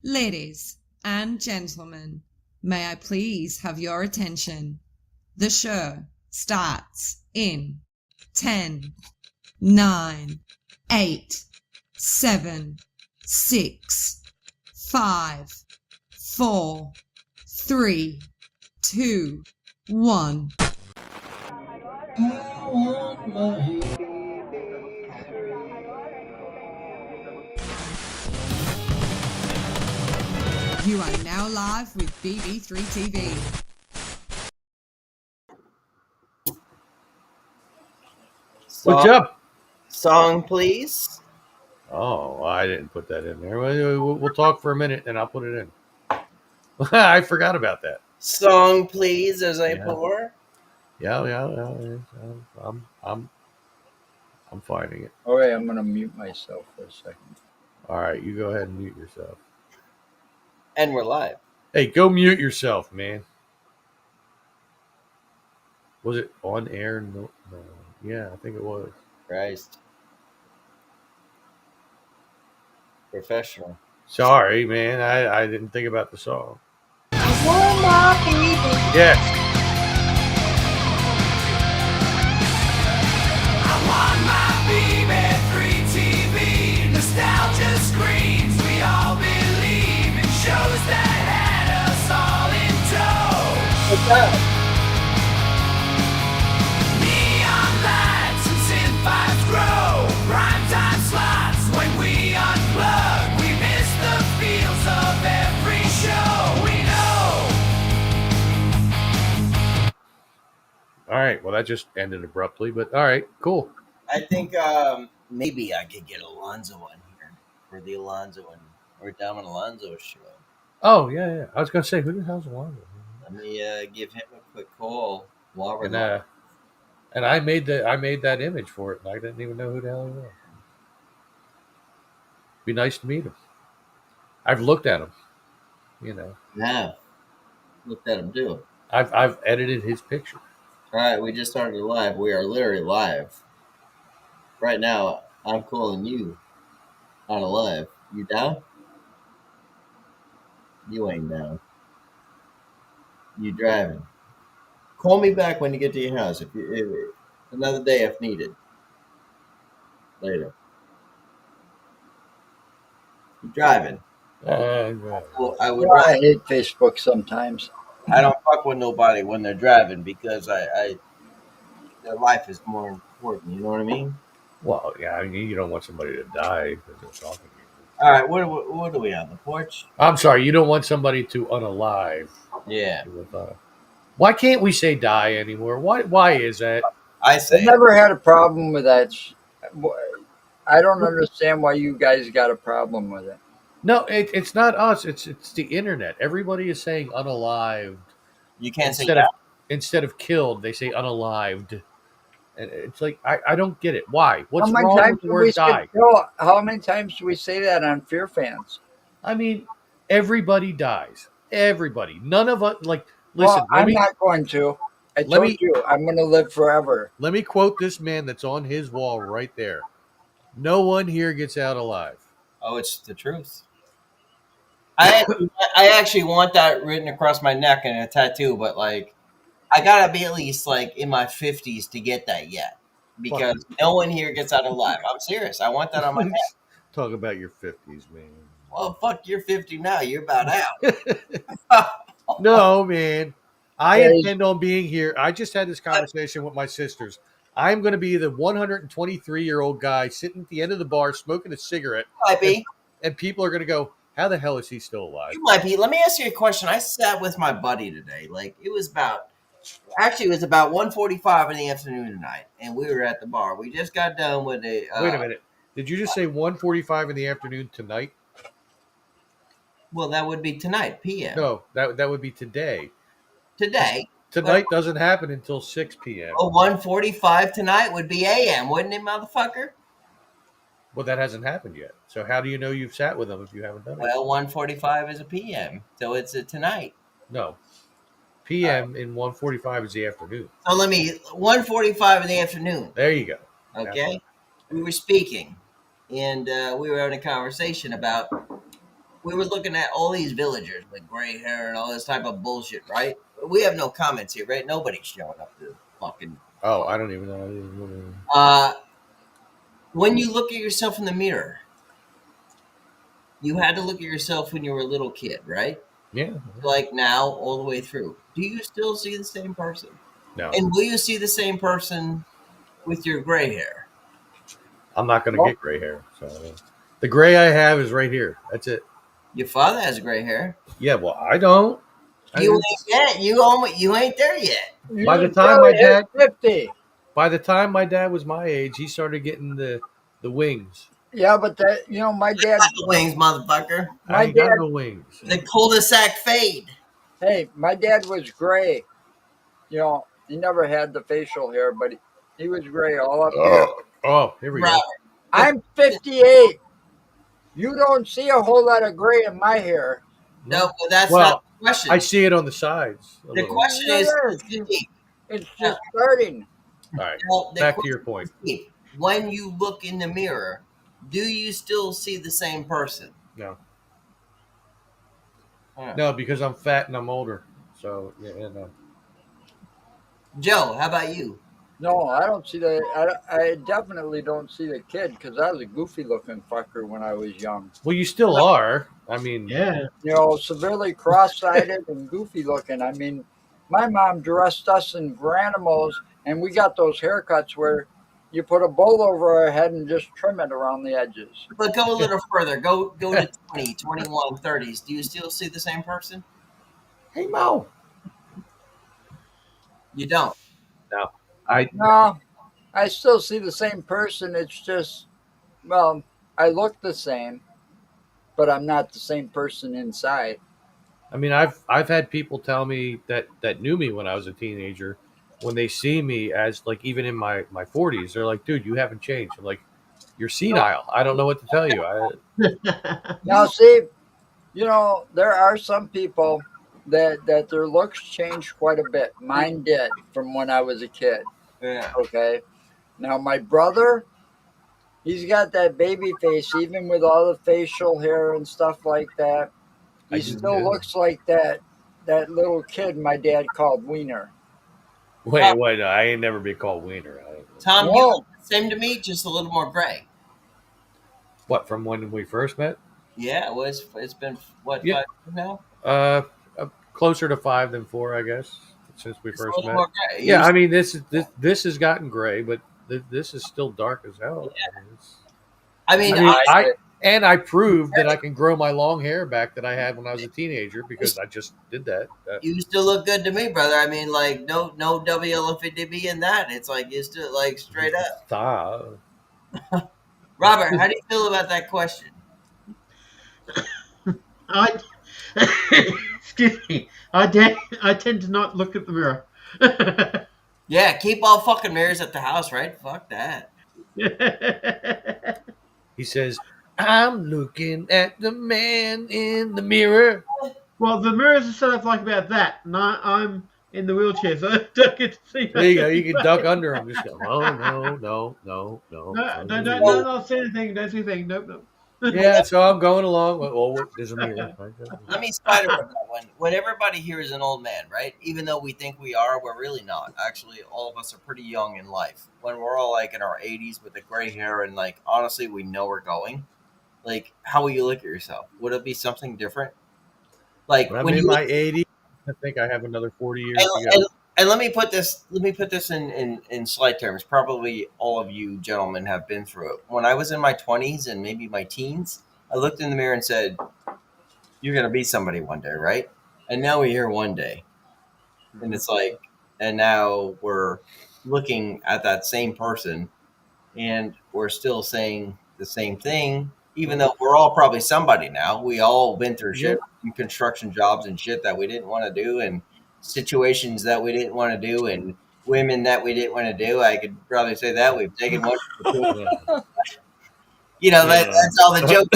Ladies and gentlemen, may I please have your attention? The show starts in 10, 9, 8, 7, 6, 5, 4, 3, 2, 1. You are now live with BB3 TV. What's up? Song, please. Oh, I didn't put that in there. We'll talk for a minute, and I'll put it in. I forgot about that. Song, please, as I pour. Yeah. I'm finding it. All right, I'm going to mute myself for a second. All right, you go ahead and mute yourself. And we're live. Hey, go mute yourself, man. Was it on air? No. Yeah, I think it was. Christ. Professional. Sorry, man. I didn't think about the song. Yes. I want my BB3 TV. Nostalgia screams. We all believe in shows that had us all in tow. What's up? Neon lights and synth vibes grow. Prime time slots when we unplug. We miss the feels of every show we know. All right. Well, that just ended abruptly, but all right, cool. I think maybe I could get Alonzo on here for the Alonzo or Dom and Alonzo show. Oh, yeah. I was going to say, who the hell's Alonzo? Let me give him a quick call while we're And live. and I made that image for it, and I didn't even know who the hell he was. Be nice to meet him. I've looked at him, Yeah. Looked at him too. I've edited his picture. All right, we just started live. We are literally live. Right now, I'm calling you on a live. You down? You ain't down. You driving. Call me back when you get to your house. If another day if needed. Later. You driving? Well, I would. I hate Facebook sometimes. I don't fuck with nobody when they're driving because their life is more important. You know what I mean? Well, yeah, I mean, you don't want somebody to die because they're talking to you. All right, what do we have? The porch? I'm sorry, you don't want somebody to unalive. Yeah. Why can't we say die anymore? Why is that? I say I never had a problem with that. I don't understand why you guys got a problem with it. No, it's not us. It's the internet. Everybody is saying unalived. you can't say Instead of instead of killed, they say unalived. And it's like I don't get it. Why? What's wrong with the word die? How many times do we say that on Fear Fans? I mean, everybody dies. Everybody. None of us listen. Well, I'm not going to. I told you I'm going to live forever. Let me quote this man that's on his wall right there. No one here gets out alive. Oh, it's the truth. I actually want that written across my neck in a tattoo, but I gotta be at least in my 50s to get that yet, because no one here gets out alive. I'm serious. I want that on my neck. Talk about your 50s, man. Well, fuck, you're 50 now. You're about out. No, man. I intend on being here. I just had this conversation with my sisters. I'm going to be the 123-year-old guy sitting at the end of the bar smoking a cigarette. Might be. And people are going to go, how the hell is he still alive? You might be. Let me ask you a question. I sat with my buddy today. It was about 1:45 in the afternoon tonight, and we were at the bar. We just got done with a. Wait a minute. Did you just say 1:45 in the afternoon tonight? Well, that would be tonight, p.m. No, that would be today. Today. Tonight doesn't happen until 6 p.m. Oh, 1:45 tonight would be a.m., wouldn't it, motherfucker? Well, that hasn't happened yet. So how do you know you've sat with them if you haven't done it? Well, 1:45 is a p.m., so it's a tonight. No. p.m. in 1:45 is the afternoon. So 1:45 in the afternoon. There you go. Okay? We were speaking, and we were having a conversation about we were looking at all these villagers with gray hair and all this type of bullshit, right? We have no comments here, right? Nobody's showing up to fucking. Oh, I don't even know. I didn't even know. When you look at yourself in the mirror, you had to look at yourself when you were a little kid, right? Yeah. Like now, all the way through. Do you still see the same person? No. And will you see the same person with your gray hair? I'm not going to Nope. get gray hair. So the gray I have is right here. That's it. Your father has gray hair. Yeah, well, I don't. You ain't yet. You ain't there yet. By the You time probably my hit dad- 50. By the time my dad was my age, he started getting the wings. Yeah, but that my dad. Got the wings, motherfucker. I My ain't got dad. no wings. The cul-de-sac fade. Hey, my dad was gray. He never had the facial hair, but he was gray all up here. Oh, here we go. Right. I'm 58. You don't see a whole lot of gray in my hair. No, but that's Well, not the question. I see it on the sides. a The little. question is, It's just starting. All right, well, the back to question your point. is, when you look in the mirror, do you still see the same person? No. Huh. No, because I'm fat and I'm older. So, yeah, no. Joe, how about you? No, I don't see the. I definitely don't see the kid because I was a goofy looking fucker when I was young. Well, you still are. I mean, Yeah. Severely cross-sided and goofy looking. I mean, my mom dressed us in Granimals, and we got those haircuts where you put a bowl over our head and just trim it around the edges. But go a little further. Go to 20, 21, 30s. Do you still see the same person? hey, Mo. You don't. No, I still see the same person. It's just, well, I look the same, but I'm not the same person inside. I mean, I've had people tell me that knew me when I was a teenager, when they see me as like even in my 40s, they're like, "Dude, you haven't changed." I'm like, "You're senile. I don't know what to tell you." Now, see, there are some people that their looks change quite a bit. Mine did from when I was a kid. Yeah. Okay. Now, my brother, he's got that baby face, even with all the facial hair and stuff like that. He I do, still yeah. looks like that little kid my dad called Wiener. Wait, I ain't never been called Wiener. Tom, No. you look the same to me, just a little more gray. What, from when we first met? Yeah, it's been what, Yeah. 5 years now? Closer to 5 than 4, I guess, since we Just a first little met. more gray. Yeah, I mean, this has gotten gray, but this is still dark as hell. I mean, I proved that I can grow my long hair back that I had when I was a teenager because I just did that. you still look good to me, brother. I mean, like no WLFDB in that. It's like you still like straight up. Robert, how do you feel about that question? I excuse me. I tend to not look at the mirror. Yeah, keep all fucking mirrors at the house, right? Fuck that. He says, "I'm looking at the man in the mirror." Well, the mirrors are set up like about that, and I'm in the wheelchair, so I don't get to see. There you go. You can duck under him. Just go, oh, no. No, don't see anything. Don't see anything. Nope. Yeah, so I'm going along. Well, there's a mirror. Let me spider with that one. When everybody here is an old man, right? Even though we think we are, we're really not. Actually, all of us are pretty young in life. When we're all like in our 80s with the gray hair and like honestly, we know we're going. Like, how will you look at yourself? Would it be something different? Like When I'm when in you my 80s, I think I have another 40 years to go. and let me put this in slight terms. Probably all of you gentlemen have been through it. When I was in my 20s and maybe my teens, I looked in the mirror and said, "You're gonna be somebody one day, right?" And now we're here one day, and it's like, and now we're looking at that same person, and we're still saying the same thing, even though we're all probably somebody now. We all been through shit, construction jobs and shit that we didn't want to do, and situations that we didn't want to do, and women that we didn't want to do. I could probably say that we've taken one. That's all the jokes.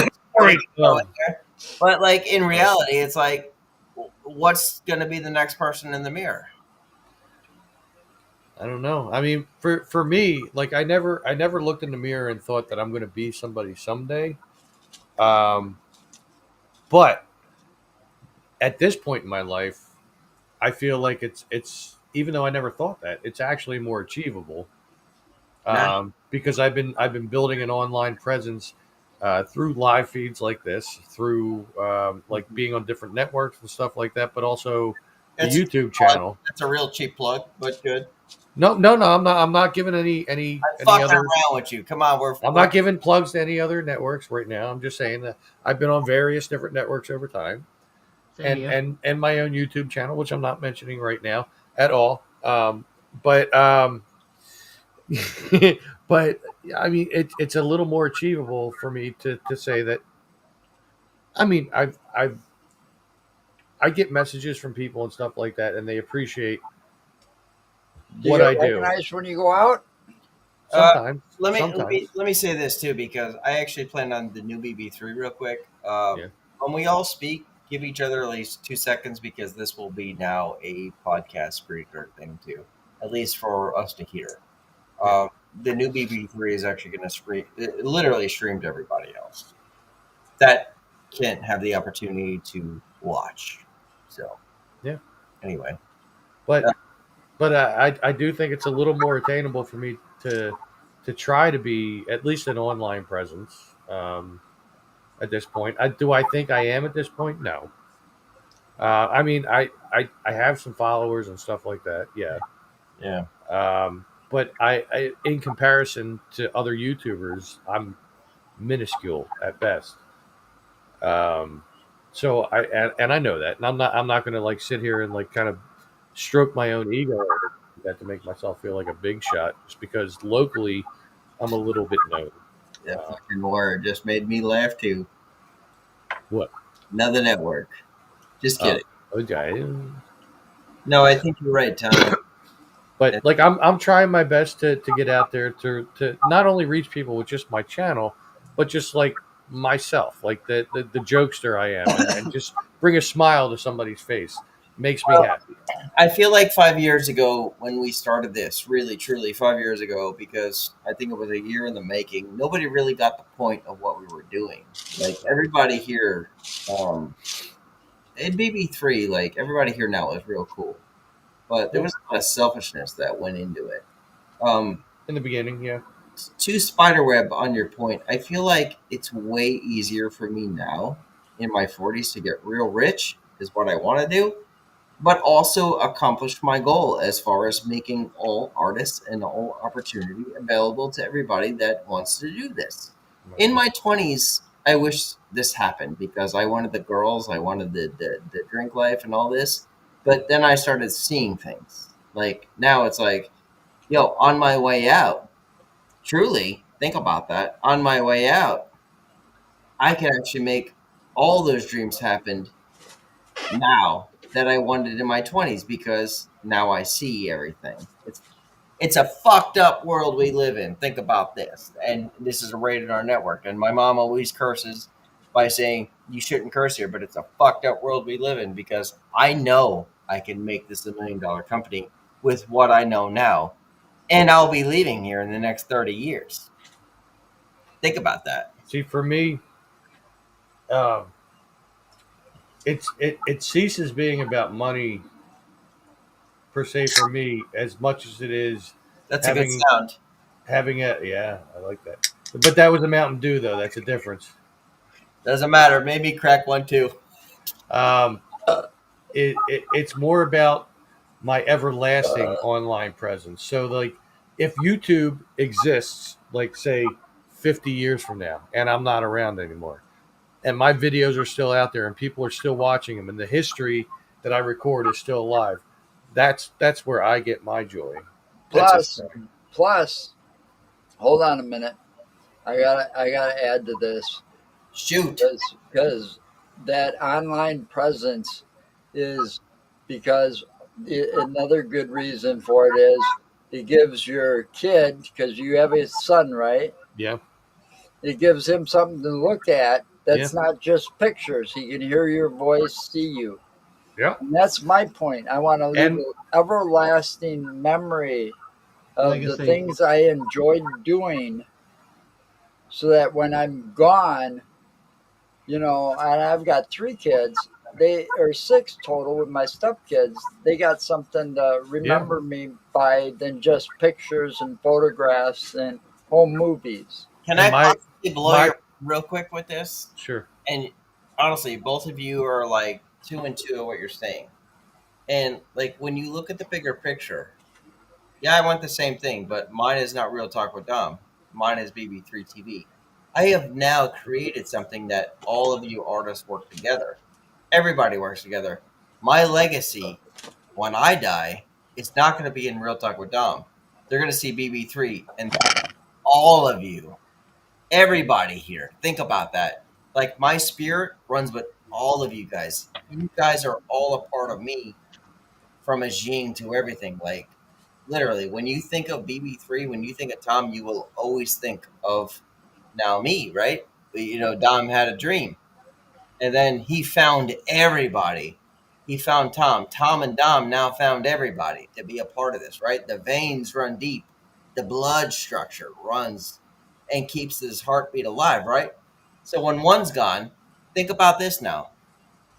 But like in reality, it's like, what's going to be the next person in the mirror? I don't know. I mean, for me, like I never looked in the mirror and thought that I'm going to be somebody someday. But But at this point in my life, I feel like it's even though I never thought that, it's actually more achievable. Because I've been building an online presence through live feeds like this, through like being on different networks and stuff like that, but also the It's YouTube channel. That's a real cheap plug, but good. No, no, no. I'm not giving any I'm fucking other. around with you. Come on, I'm not giving plugs to any other networks right now. I'm just saying that I've been on various different networks over time, Same here. and my own YouTube channel, which I'm not mentioning right now at all. But but I mean, it's a little more achievable for me to say that. I mean, I get messages from people and stuff like that, and they appreciate Do you what get I do. recognized when you go out? Sometimes, let sometimes, me say this too, because I actually planned on the new BB3 real quick. Yeah. When we all speak, give each other at least 2 seconds, because this will be now a podcast speaker thing too, at least for us to hear. Yeah. The new BB3 is actually going to stream, it literally stream to everybody else that can't have the opportunity to watch. So, Yeah. Anyway, but I do think it's a little more attainable for me to try to be at least an online presence at this point. Do I think I am at this point? No. I mean, I have some followers and stuff like that. Yeah. yeah. But I in comparison to other YouTubers, I'm minuscule at best. So and I know that, and I'm not going to like sit here and like kind of stroke my own ego or anything like that to make myself feel like a big shot, just because locally I'm a little bit known. That fucking word just made me laugh too. What? Another network. Just kidding. Okay. No, I think you're right, Tom. But like I'm trying my best to get out there to not only reach people with just my channel, but just like myself, like the jokester I am, and just bring a smile to somebody's face. Makes me happy. I feel like 5 years ago when we started this, really, truly 5 years ago, because I think it was a year in the making, nobody really got the point of what we were doing. Like everybody here, in BB3, like everybody here now is real cool. But there was a lot of selfishness that went into it. In the beginning, yeah. To Spiderweb, on your point, I feel like it's way easier for me now in my 40s to get real rich, is what I want to do, but also accomplish my goal as far as making all artists and all opportunity available to everybody that wants to do this. In my 20s, I wish this happened because I wanted the girls, I wanted the drink life and all this. But then I started seeing things. Like now it's like, yo, on my way out, truly, think about that. On my way out, I can actually make all those dreams happen now that I wanted in my 20s, because now I see everything. It's a fucked up world we live in. Think about this. And this is a rated R network. And my mom always curses by saying, you shouldn't curse here, but it's a fucked up world we live in, because I know I can make this $1 million company with what I know now. And I'll be leaving here in the next 30 years. Think about that. See, for me, it ceases being about money per se for me, as much as it is That's a good sound. having a yeah, I like that. But that was a Mountain Dew though. That's a difference. Doesn't matter. Maybe crack one too. It's more about my everlasting online presence. So like if YouTube exists, like say 50 years from now, and I'm not around anymore, and my videos are still out there and people are still watching them, and the history that I record is still alive, that's where I get my joy. Plus, hold on a minute. I gotta add to this. Shoot. Because that online presence is because another good reason for it is it gives your kid, because you have a son, right? Yeah. It gives him something to look at that's not just pictures. He can hear your voice, see you. Yeah. And that's my point. I want to leave an everlasting memory of the things I enjoyed doing, so that when I'm gone, and I've got 3 kids. They are 6 total with my stepkids. They got something to remember me by than just pictures and photographs and home movies. Can And I my possibly blow my your real quick with this? sure. And honestly, both of you are like 2 and 2 of what you're saying. And like when you look at the bigger picture, yeah, I want the same thing, but mine is not Real Talk with Dom. Mine is BB3 TV. I have now created something that all of you artists work together. Everybody works together. My legacy, when I die, it's not going to be in Real Talk with Dom. They're going to see BB3 and all of you, everybody here. Think about that. Like my spirit runs with all of you guys. You guys are all a part of me from a gene to everything. Like literally, when you think of BB3, when you think of Tom, you will always think of now me, right? Dom had a dream, and then he found everybody. He found Tom. Tom and Dom now found everybody to be a part of this, right? The veins run deep. The blood structure runs and keeps his heartbeat alive, right? So when one's gone, think about this now.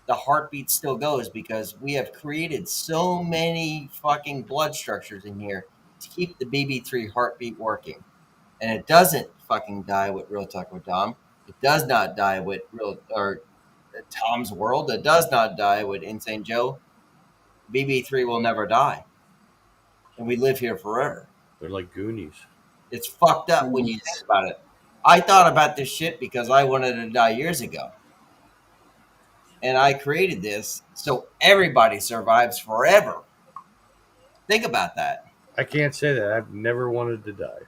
The heartbeat still goes because we have created so many fucking blood structures in here to keep the BB3 heartbeat working. And it doesn't fucking die with Real Talk with Dom. It does not die with Tom's World. It does not die with Insane Joe. BB3 will never die. And we live here forever. They're like Goonies. It's fucked up when you think about it. I thought about this shit because I wanted to die years ago. And I created this so everybody survives forever. Think about that. I can't say that. I've never wanted to die.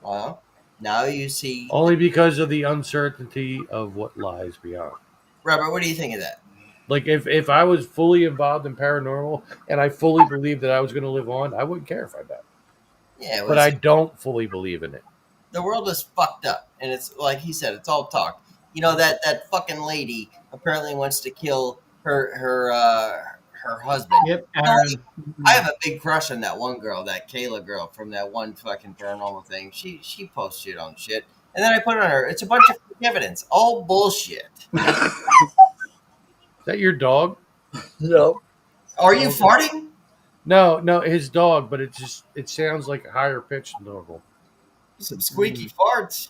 Well, now you see. Only because of the uncertainty of what lies beyond. Robert, what do you think of that? Like if I was fully involved in paranormal and I fully believed that I was going to live on, I wouldn't care if I died. Yeah, But I don't fully believe in it. The world is fucked up, and it's like he said, it's all talk. That fucking lady apparently wants to kill her husband. Yep, Aaron. I have a big crush on that one girl, that Kayla girl from that one fucking paranormal thing. She posts shit on shit, and then I put it on her. It's a bunch of evidence, all bullshit. Is that your dog? Yep. Are you farting? No, his dog, but it sounds like a higher pitch than normal. Some squeaky farts.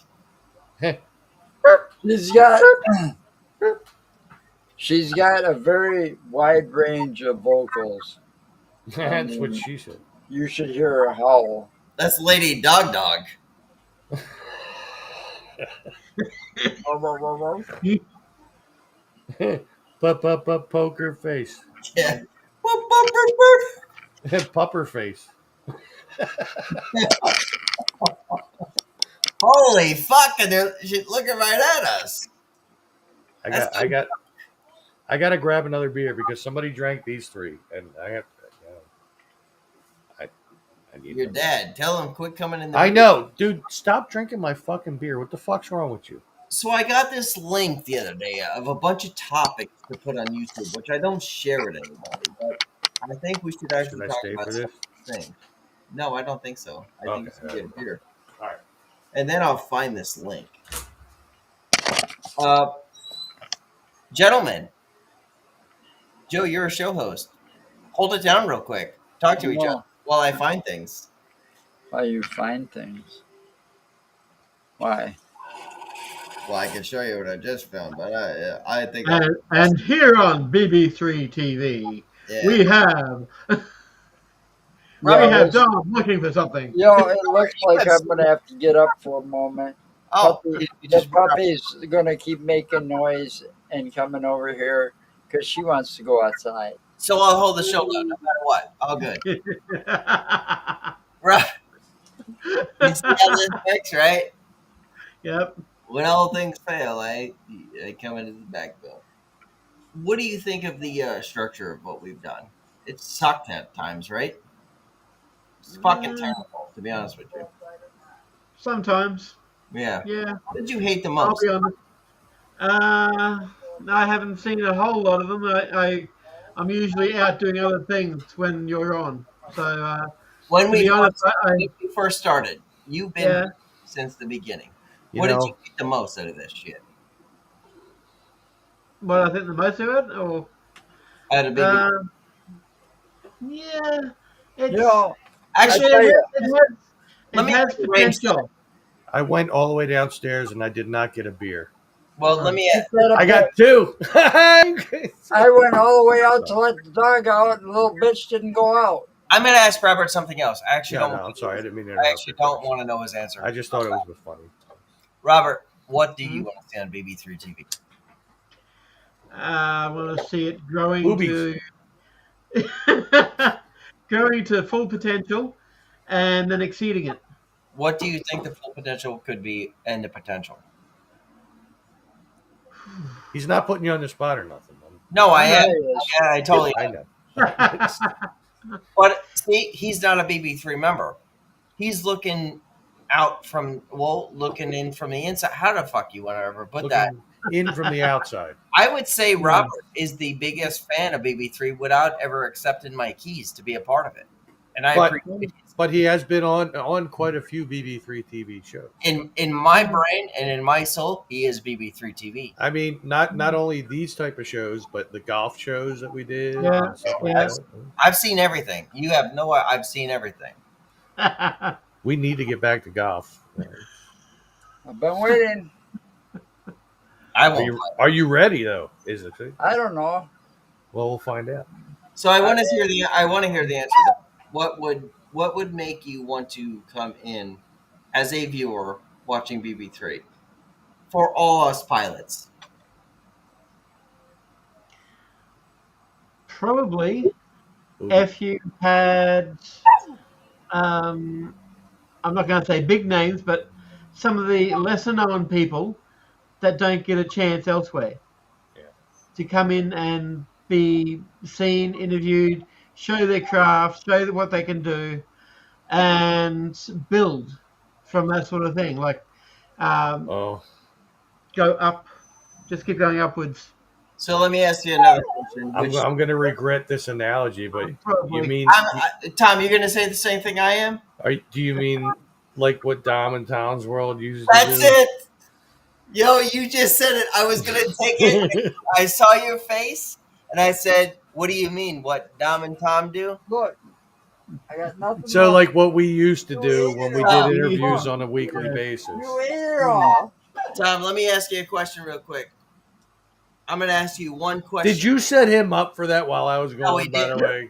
She's got a very wide range of vocals. That's what she said. You should hear her howl. That's Lady Dog Dog. Poker face. Yeah. Pupper face. Holy fuck! And they're looking right at us. I got to grab another beer because somebody drank these 3, and I have to. I need. Your them. dad. Tell him quit coming in. I know, dude. Stop drinking my fucking beer. What the fuck's wrong with you? So I got this link the other day of a bunch of topics to put on YouTube, which I don't share with anybody, but I think we should actually talk stay about for this? thing. No, I don't think so. I think it's gonna get a beer. All right. And then I'll find this link. Gentlemen, Joe, you're a show host. Hold it down real quick. Talk to each other while I find things. Why you find things? Why? Well, I can show you what I just found, but I think. And here on BB3 TV, Yeah. we have Dom looking for something. It looks like I'm gonna have to get up for a moment. Oh, The puppy's gonna keep making noise and coming over here because she wants to go outside. so I'll hold the show down no matter what. All good. Right. You see how this works, right? Yep. When all things fail, I come into the backbone. What do you think of the structure of what we've done? It's sucked at times, right? It's fucking terrible, to be honest with you. Sometimes. Yeah. Yeah. What did you hate the I'll most? be honest. I haven't seen a whole lot of them. I'm usually out doing other things when you're on. So When to we be honest, first started, you've been Yeah. since the beginning. You What did know, you hate the most out of this shit? what I think the most of it, or At a baby. yeah, it's You know, Actually, I tell you, Let it me has tell you, James, potential. I went all the way downstairs and I did not get a beer. well, No. let me. keep that up I there. got two. I went all the way out to let the dog out, and the little bitch didn't go out. I'm going to ask Robert something else. I actually Yeah, don't. no, I'm sorry. I didn't mean to I interrupt. actually your don't question. want to know his answer. I just thought it was funny. Robert, what do Hmm? you want to see on BB3 TV? I want to see it growing Boobies. to growing to full potential, and then exceeding it. What do you think the full potential could be and the potential? He's not putting you on the spot or nothing. Man. No, I Yeah, am. he is. Yeah, I totally I am. know. But see, he's not a BB3 member. He's looking out from, looking in from the inside. How the fuck you want to ever put that? Looking in from the outside. I would say Robert is the biggest fan of BB3 without ever accepting my keys to be a part of it. And I But- appreciate it. But he has been on quite a few BB3 TV shows. In my brain and in my soul, he is BB3 TV. I mean, not only these type of shows, but the golf shows that we did. Yeah, And stuff like yeah. that. I've seen everything. You have no. I've seen everything. We need to get back to golf. I've been waiting. I Are won't. you, are you ready though? Is it? I don't know. Well, we'll find out. So I want to hear the. I want to hear the answer. To what would make you want to come in as a viewer watching BB3 for all us pilots? Probably Ooh. if you had, I'm not going to say big names, but some of the lesser known people that don't get a chance elsewhere Yeah. to come in and be seen, interviewed, show their craft, show what they can do, and build from that sort of thing. Like Oh, go up, just keep going upwards. So let me ask you another question. I'm going to regret this analogy, but you Probably. mean? Tom, you're going to say the same thing I am? Do you mean like what Dom and Tom's World uses? That's to do? it. Yo, you just said it. I was going to take it. I saw your face, and I said, "What do you mean? What Dom and Tom do?" Look, I got nothing. So, left. like what we used to do when we did Yeah. interviews on a weekly Yeah. basis. You ate it all. Tom, let me ask you a question real quick. I'm going to ask you one question. Did you set him up for that while I was No, going? he By the didn't. way,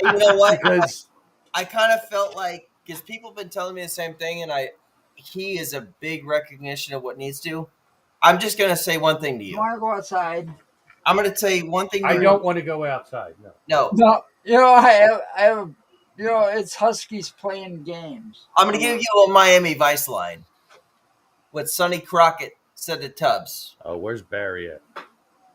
And you know what? because I kind of felt like, because people have been telling me the same thing, and he is a big recognition of what needs to. I'm just going to say one thing to You you. want to go outside? I'm going to say one thing to I you. don't want to go outside. No. No, No. You know, I have. You know, it's Huskies playing games. I'm going to give you a Miami Vice line. What Sonny Crockett said to Tubbs. Oh, where's Barry at?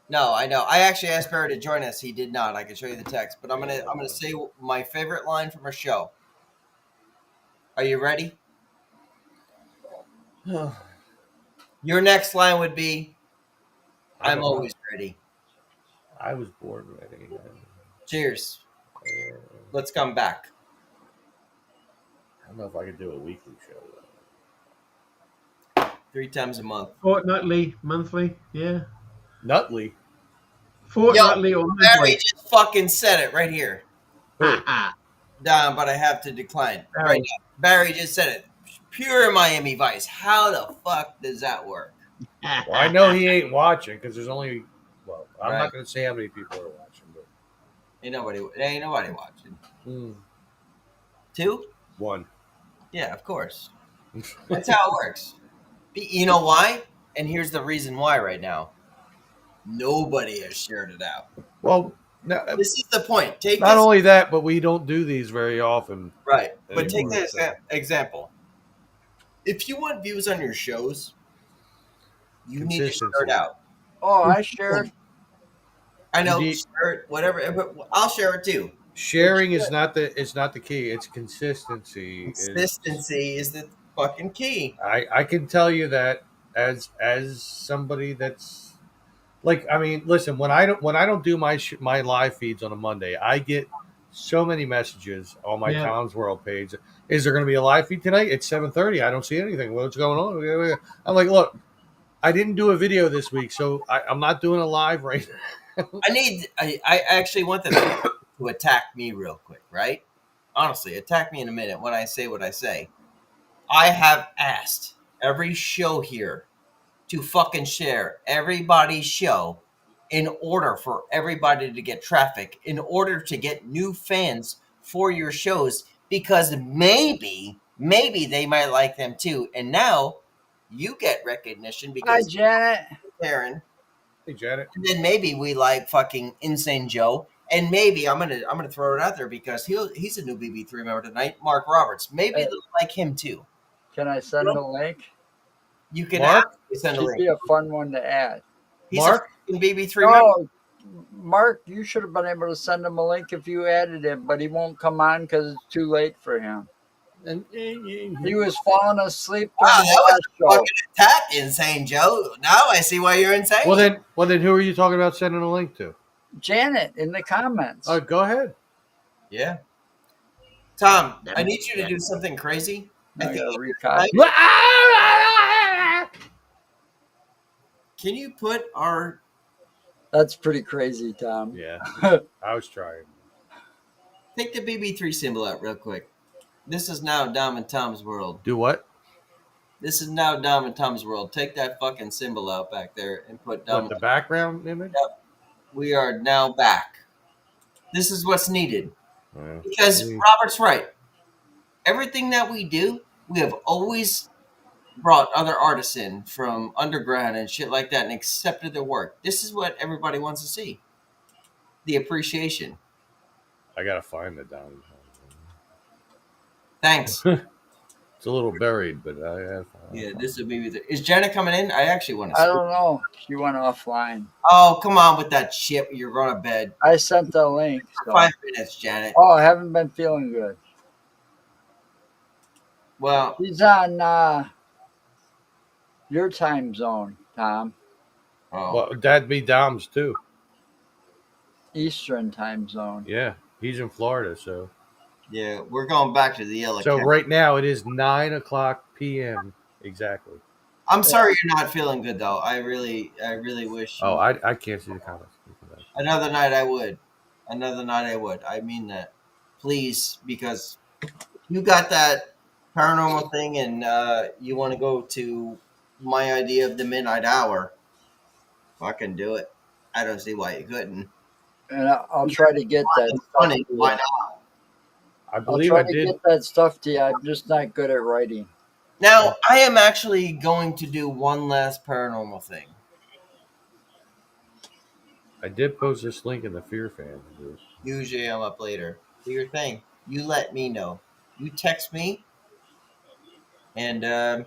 No, I know. I actually asked Barry to join us. He did not. I can show you the text, but I'm gonna say my favorite line from our show. Are you ready? Your next line would be, I "I'm don't know. always ready." I was born ready. Cheers. Let's come back. I don't know if I could do a weekly show. 3 times a month. Fortnightly, monthly, yeah. Nutley. Fortnightly or Barry monthly. just fucking said it right here. Ah, But I have to decline Barry. right now. Barry just said it. Pure Miami Vice. How the fuck does that work? ah. Well, I know he ain't watching because there's only. Well, I'm Right. not going to say how many people are watching, but Ain't nobody watching. Hmm. 2? One. Yeah, of course. That's how it works. You know why? And here's the reason why right now. Nobody has shared it out. Well, no, This is the point. Take not this. only that, but we don't do these very often. Right. But take Anymore, this so. example. If you want views on your shows, you need to share it Consistency. out. Oh, I shared. I know, You need- share it, whatever. But I'll share it too. Sharing is not the key. It's consistency. Consistency is the fucking key. I can tell you that as somebody that's like, I mean, listen, when I don't do my live feeds on a Monday, I get so many messages on my Yeah. Tom's World page. Is there going to be a live feed tonight? It's 7:30. I don't see anything. What's going on? I'm like, look, I didn't do a video this week, so I'm not doing a live right now. I actually want them to attack me real quick, right? Honestly, attack me in a minute when I say what I say. I have asked every show here to fucking share everybody's show in order for everybody to get traffic, in order to get new fans for your shows, because maybe they might like them too. And now you get recognition Hi, because Janet. Karen, Hey, Janet. and then maybe we like fucking Insane Joe. And maybe I'm gonna throw it out there because he's a new BB3 member tonight, Mark Roberts. Maybe Hey. they'll like him too. Can I send the link? You can Mark? absolutely send a Should link. be a fun one to add. He's Mark? a fucking BB3 member. No, Mark, you should have been able to send him a link if you added him, but he won't come on because it's too late for him. He was falling asleep during Wow, that was the a last fucking attack, Insane Joe. Now I see why you're insane. Well then, who are you talking about sending a link to? show. Janet in the comments. Go ahead. Yeah. Tom, I need you to do something crazy. I At the gotta end of recopy. tonight, can you put our That's pretty crazy, Tom. Yeah, I was trying. take the BB3 symbol out real quick? This is now Dom and Tom's world. Do what? This is now Dom and Tom's world. Take that fucking symbol out back there and put Dom. What, the background image? We are now back. This is what's needed. Yeah. Because Robert's right. Everything that we do, we have always brought other artists in from underground and shit like that and accepted their work. This is what everybody wants to see. The appreciation. I gotta find the down. Thanks. It's a little buried, but I have. Yeah, this would be. Is Jenna coming in? I actually want to. I don't know. She went offline. Oh, come on with that shit. You're going to bed. I sent the link. For So. 5 minutes, Janet. Oh, I haven't been feeling good. Well, He's on your time zone, Tom. oh, Well, that'd be Dom's too. Eastern time zone. Yeah, he's in Florida, so. yeah, we're going back to the yellow. So cat. right now it is 9:00 p.m. exactly. I'm sorry you're not feeling good though. I really wish. Oh, I can't see the comments. Another night I would. Another night I would. I mean that. Please, because you got that paranormal thing and you want to go to my idea of the midnight hour. Fucking do it. I don't see why you couldn't. And I'll try to get that It's stuff. funny. to you. Why not? I I'll believe try I to did. get that stuff to you. I'm just not good at writing. Now, I am actually going to do one last paranormal thing. I did post this link in the Fear fan group. Usually I'm up later. Do your thing. You let me know. You text me, and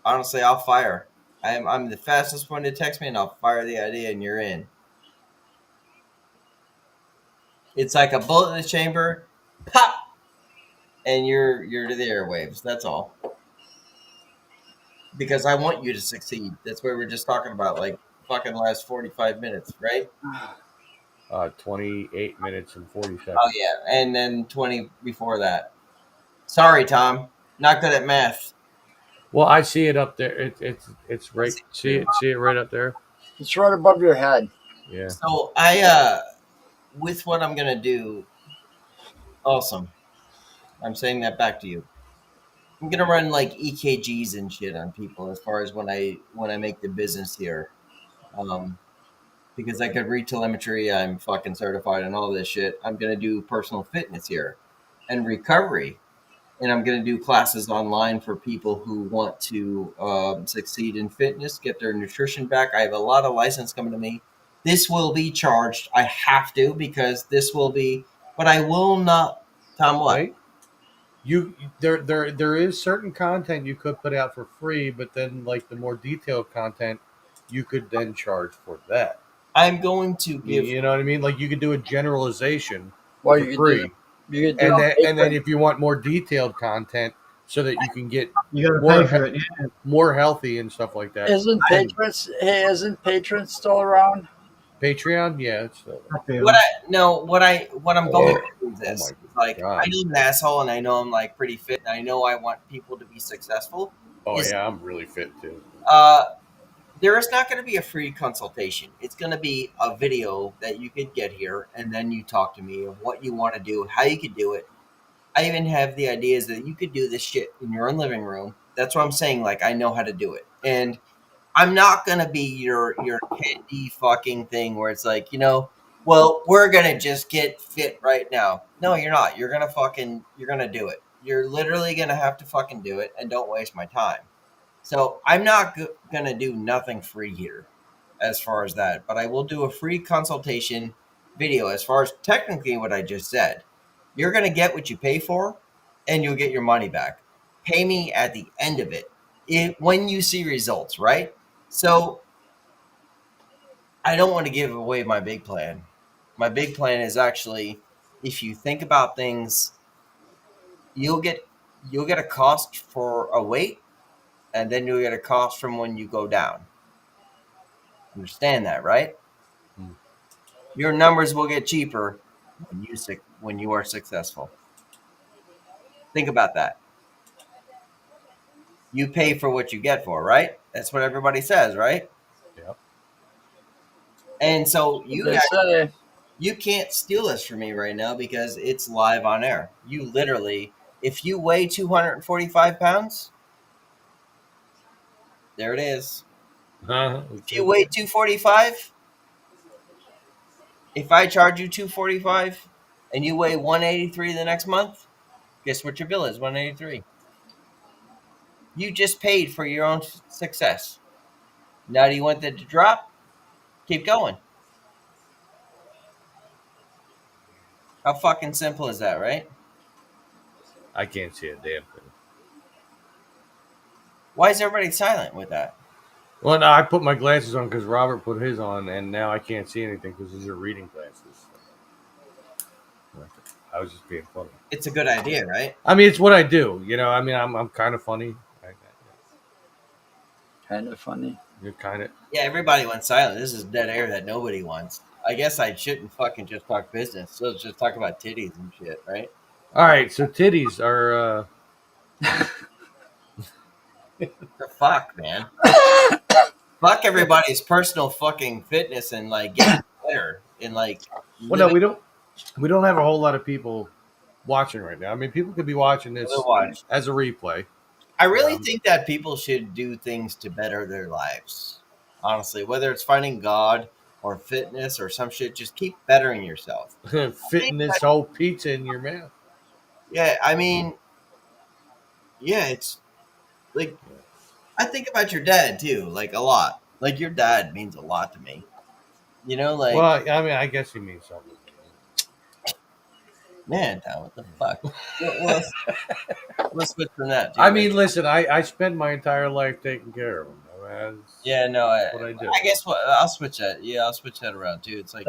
honestly, I'll fire. I'm the fastest one to text me, and I'll fire the idea, and you're in. It's like a bullet in the chamber, pop, and you're to the airwaves. That's all. Because I want you to succeed. That's what we're just talking about, like fucking last 45 minutes, right? 28 minutes and 40 seconds. Oh yeah, and then 20 before that. Sorry, Tom. Not good at math. Well, I see it up there. It's right. See it right up there. It's right above your head. Yeah. So with what I'm gonna do, awesome. I'm saying that back to you. I'm gonna run like EKGs and shit on people as far as when I make the business here, because I could read telemetry. I'm fucking certified and all this shit. I'm gonna do personal fitness here, and recovery, and I'm gonna do classes online for people who want to succeed in fitness, get their nutrition back. I have a lot of license coming to me. This will be charged. I have to because this will be, but I will not. Tom, what? Right? There is certain content you could put out for free, but then like the more detailed content, you could then charge for that. I'm going to give. You know what I mean? Like you could do a generalization Well, for you free, could do, you could do and then if you want more detailed content, so that you can get You got to more pay for it. Yeah. more healthy and stuff like that. Isn't Patreon still around? Patreon, yeah. It's, I feel What I'm going to do is this. Oh my Like God. I know I'm an asshole and I know I'm like pretty fit and I know I want people to be successful. Oh is yeah, I'm really fit too. there is not going to be a free consultation. It's going to be a video that you could get here, and then you talk to me of what you want to do, how you could do it. I even have the ideas that you could do this shit in your own living room. That's what I'm saying. Like, I know how to do it, and I'm not gonna be your candy fucking thing where it's like, well, we're gonna just get fit right now. No, you're not. You're gonna do it. You're literally gonna have to fucking do it, and don't waste my time. So I'm not gonna do nothing free here, as far as that. But I will do a free consultation video. As far as technically what I just said, you're gonna get what you pay for, and you'll get your money back. Pay me at the end of when you see results, right? So I don't want to give away my big plan. My big plan is actually, if you think about things, you'll get a cost for a weight, and then you'll get a cost from when you go down. Understand that, right? Hmm. Your numbers will get cheaper when you are successful. Think about that. You pay for what you get for, right? That's what everybody says, right? Yep. And so They say, you can't steal this from me right now because it's live on air. You literally, if you weigh 245 pounds, there it is. If you weigh 245, if I charge you 245 and you weigh 183 the next month, guess what your bill is? 183. You just paid for your own success. Now, do you want that to drop? Keep going. How fucking simple is that, right? I can't see a damn thing. Why is everybody silent with that? Well, no, I put my glasses on because Robert put his on, and now I can't see anything because these are reading glasses. I was just being funny. It's a good idea, right? I mean, it's what I do. I mean, I'm kind of funny. kind of funny. You're kind of. Yeah, everybody went silent. This is dead air that nobody wants. I guess I shouldn't fucking just talk business. So let's just talk about titties and shit, right? All right, so titties are. The fuck, man. Fuck everybody's personal fucking fitness and like getting better and like. Well, no, we don't. We don't have a whole lot of people watching right now. I mean, people could be watching this as a replay. I really think that people should do things to better their lives. Honestly, whether it's finding God or fitness or some shit, just keep bettering yourself. Fitting this whole pizza in your mouth. Yeah, I mean, yeah, it's like I think about your dad too, like a lot. Like your dad means a lot to me. Like Well, I mean, I guess he means something. man, Tom, what the fuck? Let's switch from that. Too, I mean, listen, I spend my entire life taking care of them. yeah, no, what I do. I guess I'll switch that. Yeah, I'll switch that around too. It's like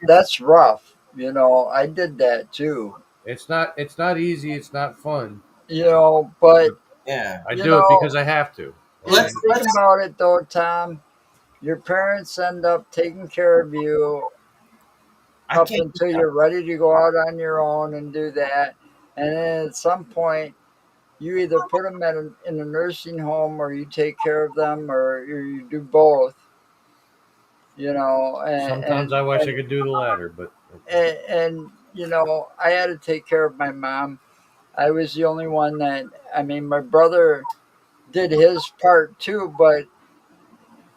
That's rough. I did that too. It's not easy. It's not fun. But yeah, I do it because I have to. Let's think about it though, Tom. Your parents end up taking care of you up until you're ready to go out on your own and do that. And then at some point, you either put them in a nursing home or you take care of them or you do both. Sometimes I wish I could do the latter, but. And I had to take care of my mom. I was the only one my brother did his part too, but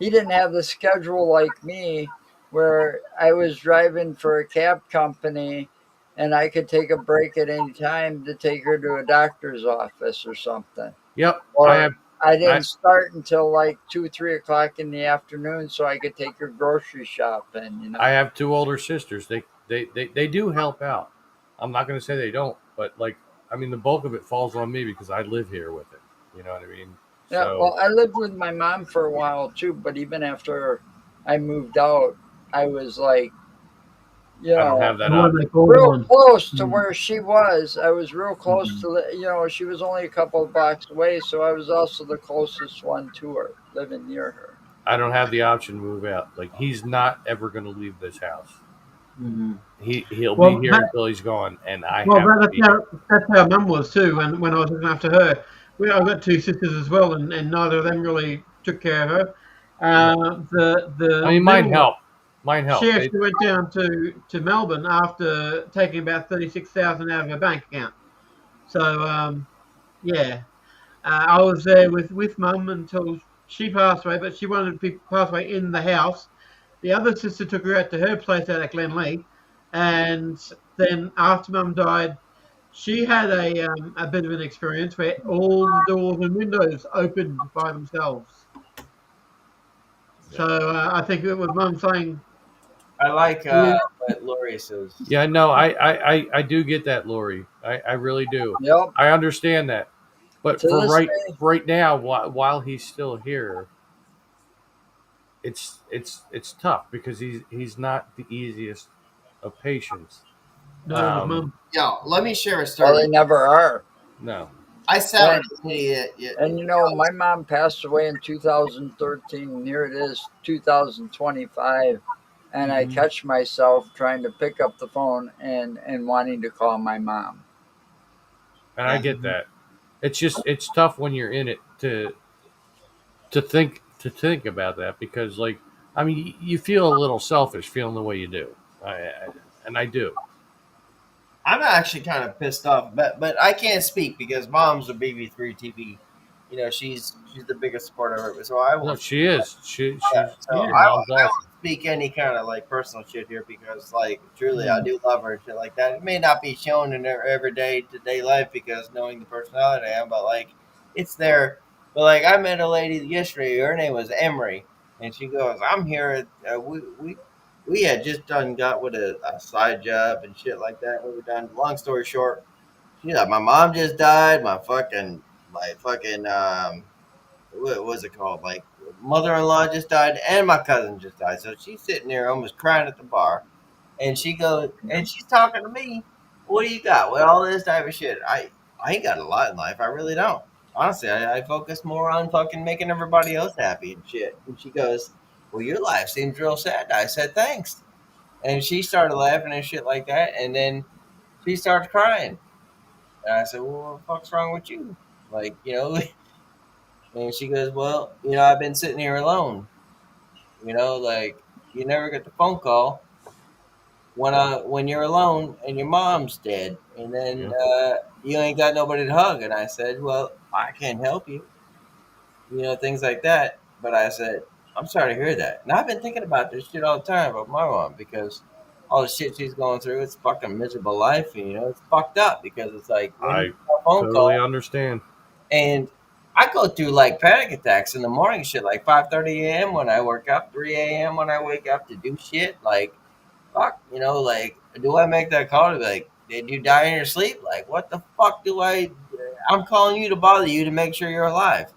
he didn't have the schedule like me where I was driving for a cab company and I could take a break at any time to take her to a doctor's office or something. Yep. Or I didn't start until like 2-3 o'clock in the afternoon so I could take her grocery shopping. I have 2 older sisters. They do help out. I'm not going to say they don't, but the bulk of it falls on me because I live here with it. You know what I mean? Yeah, well, I lived with my mom for a while too, but even after I moved out, I was like, I don't have that option. real close to where she was. I was real close to, she was only a couple of blocks away, so I was also the closest one to her, living near her. I don't have the option to move out. He's not ever going to leave this house. Mm-hmm. He'll be here until he's gone, and that's how Mum was too when I was looking after her. well, I've got two sisters as well, and neither of them really took care of her. The I mean, mine middle one, helped. Mine she helped. actually went down to Melbourne after taking about 36,000 out of her bank account. So yeah, I was there with Mum until she passed away, but she wanted to be pass away in the house. The other sister took her out to her place out at Glenlee, and then after Mum died, she had a bit of an experience where all the doors and windows opened by themselves. So I think it was Mum saying, I like "You what Lori says. Yeah, no, I do get that, Lori. I really do. Yep. I understand that. But To for this day, right now, while he's still here, it's tough because he's not the easiest of patients. no, it was Mum." Yo, let me share a well, story. they never are. No, I sat And, with an idiot. and you know, my mom passed away in 2013, and here it is, 2025, and I Mhm. catch myself trying to pick up the phone and wanting to call my mom. and I get that. It's tough when you're in it to think about that because like I mean you feel a little selfish feeling the way you do. And I do. I'm actually kind of pissed off, but I can't speak because mom's a BB3 TV. You know, she's the biggest supporter of it. So I No, won't. she is. Yeah, She's so Yeah. mom's I awesome. won't speak any kind of like personal shit here because like truly I Mm. do love her and shit like that. It may not be shown in her everyday to day life because knowing the personality I am, but like it's there. But like I met a lady yesterday. Her name was Emery, and she goes, "I'm here. We had just done got with a side job and shit like that. We were done. Long story short, she's like, my mom just died. My fucking what was it called? Like mother-in-law just died, and my cousin just died. So she's sitting there almost crying at the bar, and she goes, and she's talking to me. What do you got? With all this type of shit, I ain't got a lot in life. I really don't. Honestly, I focus more on fucking making everybody else happy and shit. And she goes, "Well, your life seems real sad." I said, "Thanks." And she started laughing and shit like that, and then she starts crying. And I said, "Well, what the fuck's wrong with you?" Like, you know, and she goes, "Well, you know, I've been sitting here alone. You know, like you never get the phone call when you're alone and your mom's dead, and then Yeah. you ain't got nobody to hug." And I said, "Well, I can't help you. You know, things like that." But I said, "I'm sorry to hear that." And I've been thinking about this shit all the time about my mom because all the shit she's going through, it's fucking miserable life. And, you know, it's fucked up because it's like when you I get a phone totally call understand. and I go through like panic attacks in the morning, shit, like 5:30 a.m. when I work up, 3 a.m. when I wake up to do shit. Like, fuck, you know, like, do I make that call to be like, did you die in your sleep? Like, what the fuck do I? I'm calling you to bother you to make sure you're alive.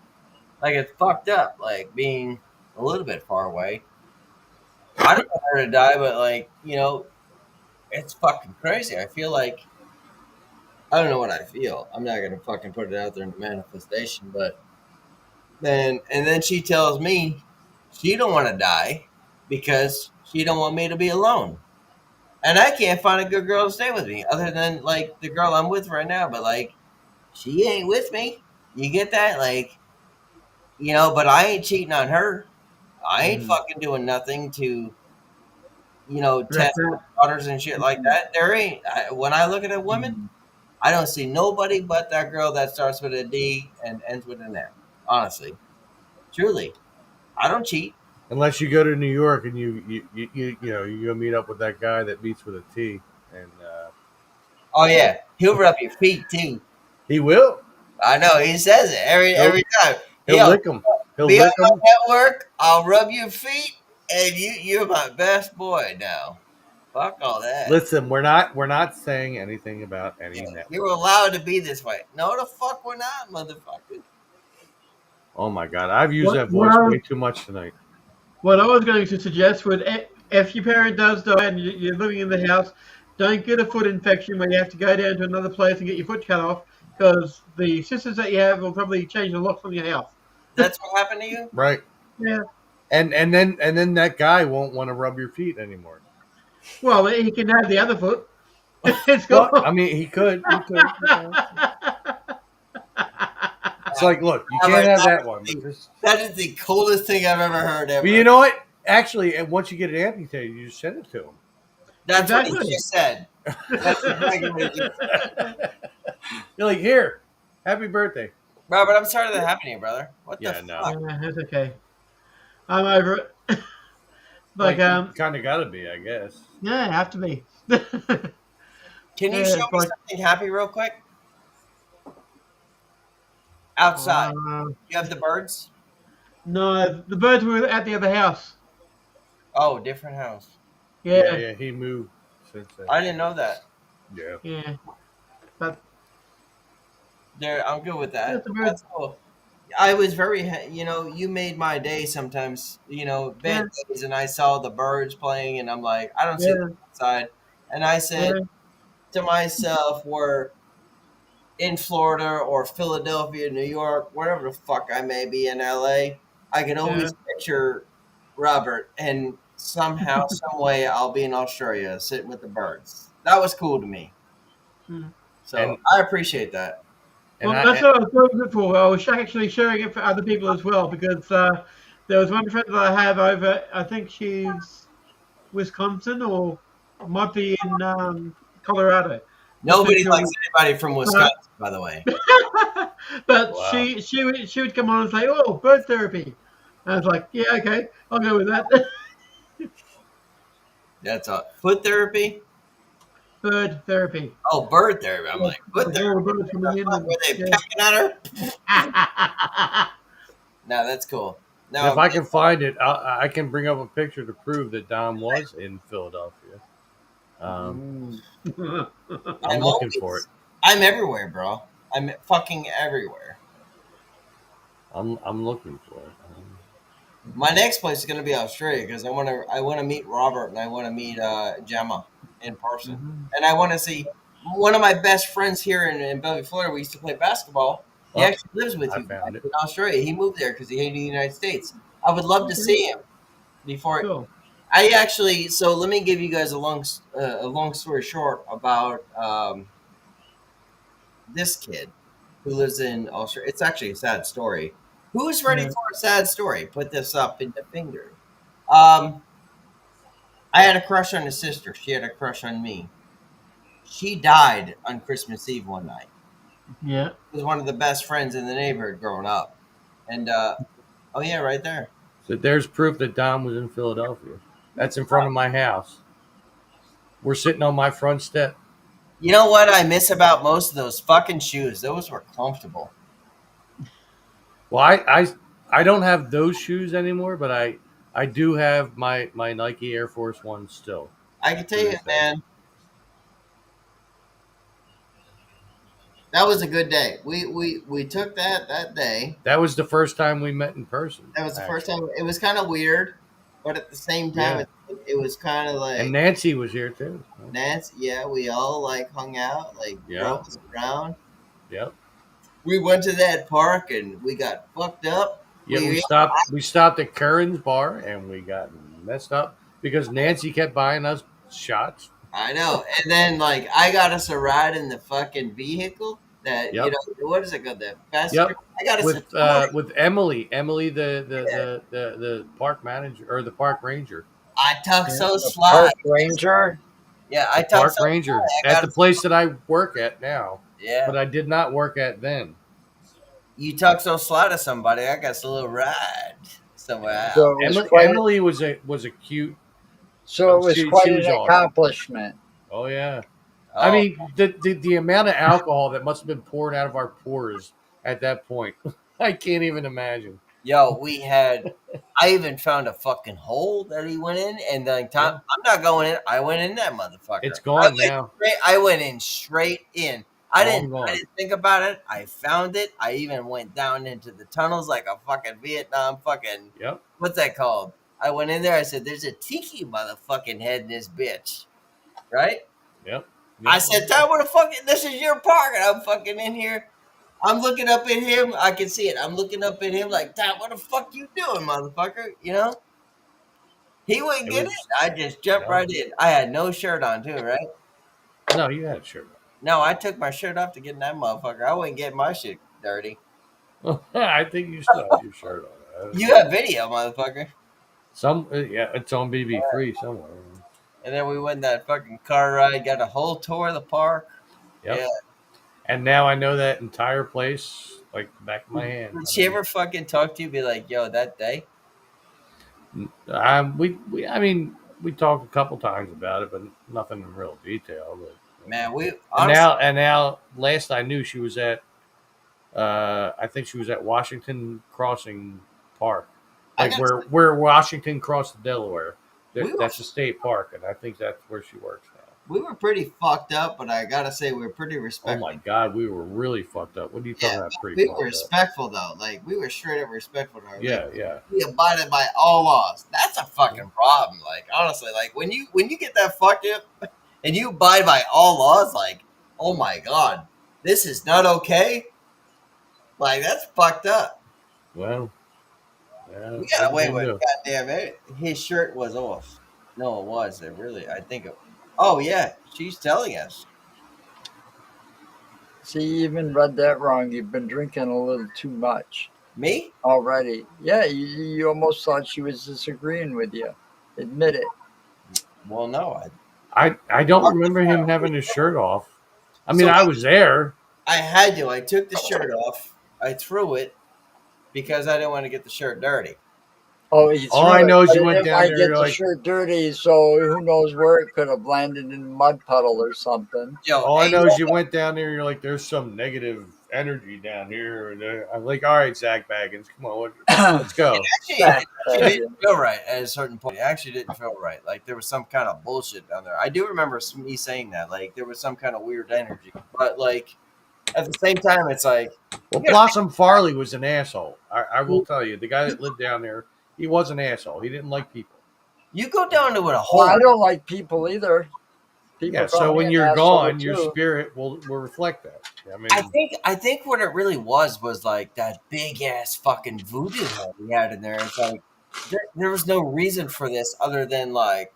Like, it's fucked up, like being a little bit far away. I don't want her to die, but like, you know, it's fucking crazy. I feel like I don't know what I feel. I'm not gonna fucking put it out there in the manifestation, but then she tells me she don't want to die because she don't want me to be alone. And I can't find a good girl to stay with me other than like the girl I'm with right now. But like she ain't with me. You get that? Like, you know, but I ain't cheating on her. I ain't Mm. fucking doing nothing to, you know, That's test that. waters and shit like that. There ain't. When I look at a woman, Mm. I don't see nobody but that girl that starts with a D and ends with an M. Honestly, truly, I don't cheat. Unless you go to New York and you know you go meet up with that guy that meets with a T, and Oh yeah, he'll rub your feet too. he will. I know he says it He'll every time. he'll Yo, lick them. He'll be on lick them. my network. I'll rub your feet, and you're my best boy now. Fuck all that. Listen, we're not saying anything about Yeah, any you're network. allowed to be this way. No, the fuck we're not, motherfucker. Oh my god, I've used What that what voice I way too much tonight. what I was going to suggest would if your parent does die and you're living in the house, don't get a foot infection where you have to go down to another place and get your foot cut off because the sisters that you have will probably change the locks on your house. That's what happened to you. Right. Yeah. And then that guy won't want to rub your feet anymore. Well, he can have the other foot. It's Well, gone. I mean, he could. You know. It's like, look, you I'm can't like, have that one. But, this, that is the coolest thing I've ever heard ever. but you know what? Actually, and once you get it amputated, you just send it to him. That's what Exactly. he just said. That's exactly what he just said. You're like, here, happy birthday. Bro, but I'm sorry that happened to you, brother. What Yeah, the no. fuck? Yeah, that's okay. I'm over it. Like, like, kind of got to be, I guess. yeah, have to be. Can you Yeah, show me like- something happy real quick? Outside. Uh, You have the birds? no, the birds were at the other house. Oh, different house. Yeah, He moved since then. I didn't know that. Yeah. yeah. But There, I'm good with that. That's a bird. That's cool. I was very, you made my day sometimes, bad days, and I saw the birds playing, and I'm like, I don't see Yeah. them outside. And I said Yeah. to myself, we're in Florida or Philadelphia, New York, wherever the fuck I may be in LA, I can always picture Robert, and somehow, some way, I'll be in Australia sitting with the birds. That was cool to me. Hmm. So And- I appreciate that. And Well, that's what I was doing it for. I was actually sharing it for other people as well because there was one friend that I have over. I think she's Wisconsin or might be in Colorado. Nobody sure. likes anybody from Wisconsin, by the way. But Wow. she would come on and say, "Oh, bird therapy." And I was like, "Yeah, okay, I'll go with that." That's all. Foot therapy? Bird therapy. Oh, bird therapy. I'm like, foot All therapy? the birds coming in. Were they Yeah. pecking at her? No, that's cool. No, if I can find it, I can bring up a picture to prove that Dom was in Philadelphia. I'm looking for it. I'm everywhere, bro. I'm fucking everywhere. I'm looking for it. My next place is gonna be Australia because I want to meet Robert and I want to meet Gemma in person, and I want to see one of my best friends here in Bellevue, Florida. We used to play basketball. He actually lives with I you found it. in Australia. He moved there because he hated the United States. I would love to see him before. Cool. I actually, so let me give you guys a long story short about this kid who lives in Australia. It's actually a sad story. Who's ready Yeah. for a sad story? Put this up in the finger. I had a crush on his sister. She had a crush on me. She died on Christmas Eve one night. Yeah. Was one of the best friends in the neighborhood growing up. And oh yeah, right there. So there's proof that Dom was in Philadelphia. That's in front of my house. We're sitting on my front step. You know what I miss about most of those fucking shoes? Those were comfortable. Well, I don't have those shoes anymore, but I do have my Nike Air Force Ones still. I can tell you, man. That was a good day. We took that day. That was the first time we met in person. That was the first time. It was kind of weird, but at the same time, it was kind of like. And Nancy was here too. Nancy, yeah, we all like hung out, like drove us around. Yep. We went to that park and we got fucked up. Yeah, we stopped at Curran's bar and we got messed up because Nancy kept buying us shots. I know. And then like I got us a ride in the fucking vehicle that what is it called? The passenger. Yep. I got us with Emily, the park manager or the park ranger. I talk so The sly. Park Ranger. Yeah, I talk Park so ranger sly. at the place that I work at now, Yeah. but I did not work at then. You talk so sly to somebody, I got a little ride somewhere. So it was quite, Emily was a cute. so it was she quite was an awesome. accomplishment. Oh yeah. Oh, I mean, the amount of alcohol that must have been poured out of our pores at that point, I can't even imagine. yo, I even found a fucking hole that he went in, and then I'm not going in. I went in that motherfucker. It's gone now. I went in straight in. I Long gone. didn't think about it. I found it. I even went down into the tunnels like a fucking Vietnam fucking. Yep. What's that called? I went in there. I said, "There's a tiki motherfucking head in this bitch," right? Yep. I said, "Tom, what the fuck? This is your park," and I'm fucking in here. I'm looking up at him. I can see it. I'm looking up at him like, "Tom, what the fuck you doing, motherfucker?" You know. He wouldn't get it. I just jumped right in. I had no shirt on too, right? No, you had a shirt. No, I took my shirt off to get in that motherfucker. I wouldn't get my shit dirty. I think you still have your shirt on. You have video, motherfucker. Yeah, it's on BB3 somewhere. And then we went that fucking car ride, got a whole tour of the park. Yep. Yeah. And now I know that entire place like the back of my hand. Did she ever fucking talk to you? Be like, yo, that day? I mean, we talked a couple times about it, but nothing in real detail. But Man, we and honestly, now, last I knew, she was at. I think she was at Washington Crossing Park, I like got where Washington crossed the Delaware. we were That's a state park, and I think that's where she works now. we were pretty fucked up, but I gotta say we were pretty Oh respectful. my God, we were really fucked up. What are you talking Yeah, about? Pretty we fucked were up. respectful though. Like we were straight up respectful to her. Yeah, Like, yeah. we abided by all laws. That's a fucking problem. Like honestly, like when you get that fucked up and you abide by all laws, like oh my god, this is not okay. Like that's fucked up. Well, yeah, We what got are away you with gonna it. Goddamn it. His shirt was off. No, it was. It really. I think. Oh yeah, she's telling us. See, you even read that wrong. You've been drinking a little too much Me? already. Yeah, you almost thought she was disagreeing with you. Admit it. Well, no. I don't remember him having his shirt off. I mean, So I was there. I had to. I took the shirt off. I threw it because I didn't want to get the shirt dirty. Oh, he All threw I it, know is but you he went didn't down want there. to get You're the like, shirt dirty, so who knows where it could have landed in a mud puddle or something. Yo, all I hey, know is you went down there. You're like, there's some negative energy down here. And I'm like, all right, Zach Baggins, come on, let's go. actually, it actually didn't feel right at a certain point. It actually didn't feel right. Like there was some kind of bullshit down there. I do remember me saying that. Like there was some kind of weird energy. But like at the same time, it's like Well, Blossom Farley was an asshole. I will tell you, the guy that lived down there, he was an asshole. He didn't like people. you go down to a Well, hole. I don't like people either. People Yeah, call so me when an you're asshole, gone, your too. spirit will reflect that. I mean, I think what it really was like that big ass fucking voodoo hole we had in there. It's like there was no reason for this other than like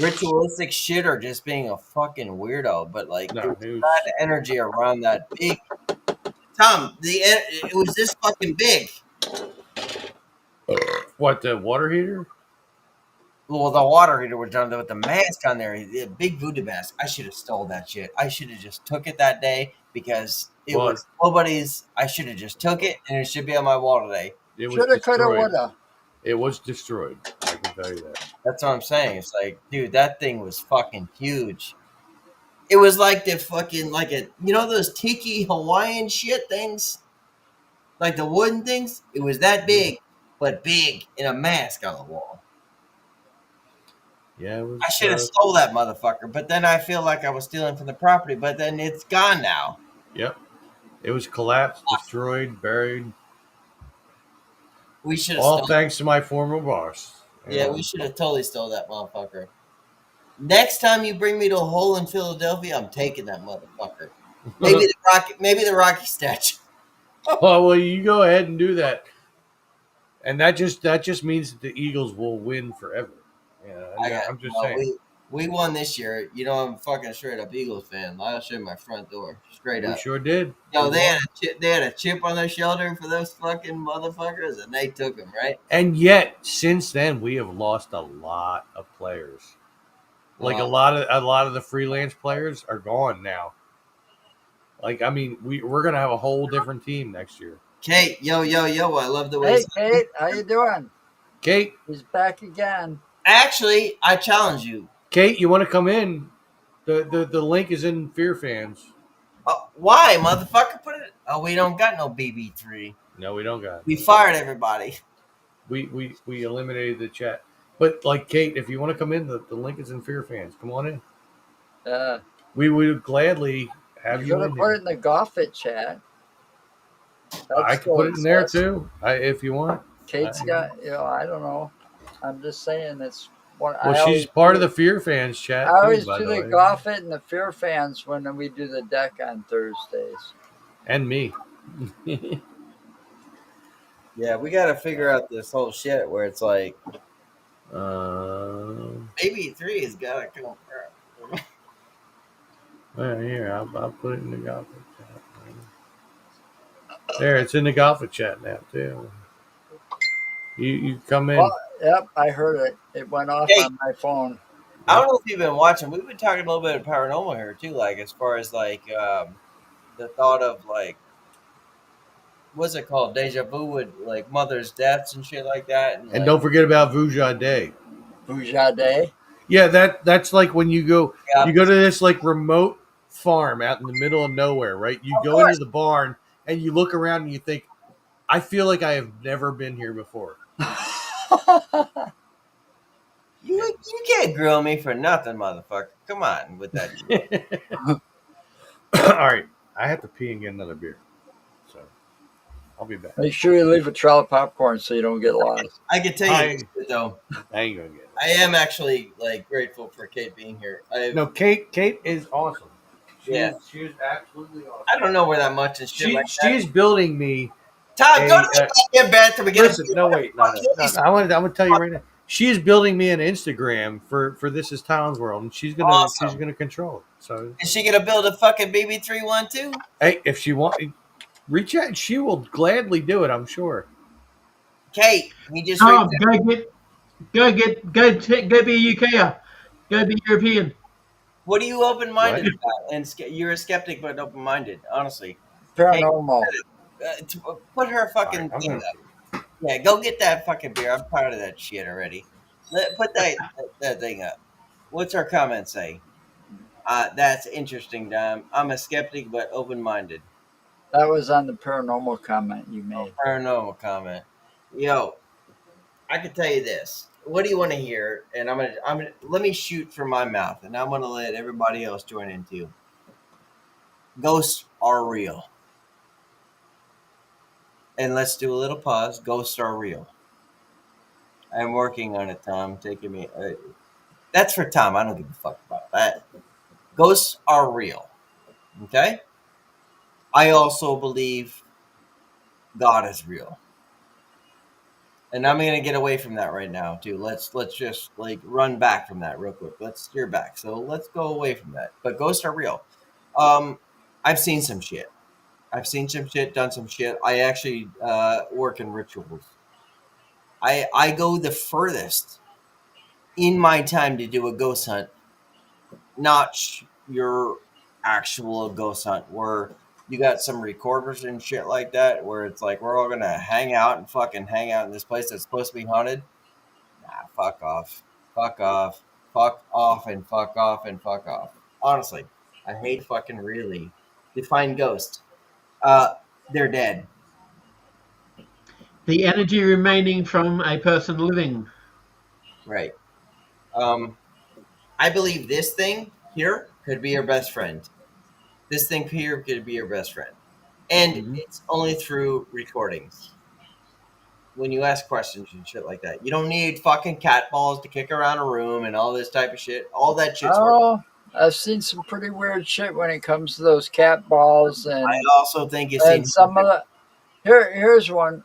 ritualistic shit or just being a fucking weirdo. But like there no, was he was bad energy around that big Tom. It was this fucking big. what, the water heater? Well, the water heater was done with the mask on there, the big voodoo mask. I should have stole that shit. I should have just took it that day because it Well, was nobody's. I should have just took it, and it should be on my wall today. it was Shoulda, coulda, destroyed. woulda. It was destroyed. I can tell you that. That's what I'm saying. It's like, dude, that thing was fucking huge. It was like the fucking like a those tiki Hawaiian shit things, like the wooden things. It was that big, but big in a mask on the wall. Yeah, it was. I should have stole that motherfucker, but then I feel like I was stealing from the property. But then it's gone now. Yep. It was collapsed, destroyed, buried. We should have All stolen. thanks to my former boss. Yeah, we should have totally stole that motherfucker. Next time you bring me to a hole in Philadelphia, I'm taking that motherfucker. Maybe the Rocky statue. Oh well, you go ahead and do that, and that just means that the Eagles will win forever. Yeah, I'm just saying. We won this year. You know, I'm a fucking straight up Eagles fan. I'll show you my front door, straight We up. sure did. Yo, they had a chip on their shoulder for those fucking motherfuckers, and they took them, right? And yet, since then, we have lost a lot of players. Like Wow. a lot of the freelance players are gone now. Like, I mean, we're gonna have a whole different team next year. Kate, yo, I love the way. Hey, Kate, how you doing? Kate, He's back again. Actually, I challenge you. Kate, you want to come in? The link is in Fear Fans. Why, motherfucker? Put it. Oh, we don't got no BB3. No, we don't got it. We fired everybody. We eliminated the chat. But like Kate, if you want to come in, the link is in Fear Fans. Come on in. We would gladly have You you could in have put here. it in the Goffet chat. I can put it in there too, if you want. Kate's got, I don't know. I'm just saying it's what Well, she's part of the Fear Fans chat. I always too, by do the the way. Goffet and the Fear Fans when we do the deck on Thursdays. And me. Yeah, we got to figure out this whole shit where it's like Well, BB3 has got to come. here, I'll put it in the Gotham chat. There, it's in the golf chat now too. You come in. Well, yep, I heard it. It went off Hey. on my phone. I don't know if you've been watching. We've been talking a little bit of paranormal here too, like as far as like the thought of like what's it called, deja vu with like mother's deaths and shit like that, and And like don't forget about Vuja Day. Bujade. Yeah, that's like when you go yeah, to this like remote farm out in the middle of nowhere, right? You Of go into course. the barn and you look around and you think, I feel like I have never been here before. you can't grill me for nothing, motherfucker. Come on with that. Shit. All right, I have to pee and get another beer, so I'll be back. Make sure you leave a trail of popcorn so you don't get lost. I can tell you this shit, though. I ain't gonna get it. I am actually like grateful for Kate being here. No, Kate is awesome. She Yeah. is absolutely awesome. I don't know where that much and shit She like she that. is building me. Tom, go to a, the goddamn bathroom and get Listen, no wait, no. I'm gonna tell you right now. She is building me an Instagram for This Is Tom's World, and she's Awesome. gonna control it. So Is she gonna build a fucking BB31 too? hey, if she want, reach out. She will gladly do it. I'm sure. Kate, he just Tom, reached go be a UKer. Go be European. what are you open-minded What? about? And you're a skeptic but open-minded, honestly. Paranormal. Put her fucking All right, I'm thing gonna- up. Yeah, go get that fucking beer. I'm tired of that shit already. Put that thing up. What's our comment say? That's interesting, Dom. I'm a skeptic but open-minded. That was on the paranormal comment you made. Paranormal comment. Yo, I can tell you this. What do you want to hear? And I'm gonna let me shoot from my mouth, and I'm gonna let everybody else join in too. Ghosts are real. And let's do a little pause. Ghosts are real. I'm working on it, Tom. Taking me. That's for Tom. I don't give a fuck about that. Ghosts are real. Okay. I also believe God is real. And I'm gonna get away from that right now too. Let's just like run back from that real quick. Let's steer back. So let's go away from that. But ghosts are real. I've seen some shit. I've seen some shit, done some shit. I actually work in rituals. I go the furthest in my time to do a ghost hunt, not your actual ghost hunt where you got some recorders and shit like that, where it's like we're all gonna hang out and fucking hang out in this place that's supposed to be haunted. Nah, fuck off, fuck off, fuck off, and fuck off, and fuck off. Honestly, I hate fucking really define ghost. They're dead. The energy remaining from a person living. Right. I believe this thing here could be your best friend. This thing here could be your best friend. And it's only through recordings. When you ask questions and shit like that. You don't need fucking cat balls to kick around a room and all this type of shit. All that shit's work. Oh, I've seen some pretty weird shit when it comes to those cat balls and I also think you've seen some of the. Here's one.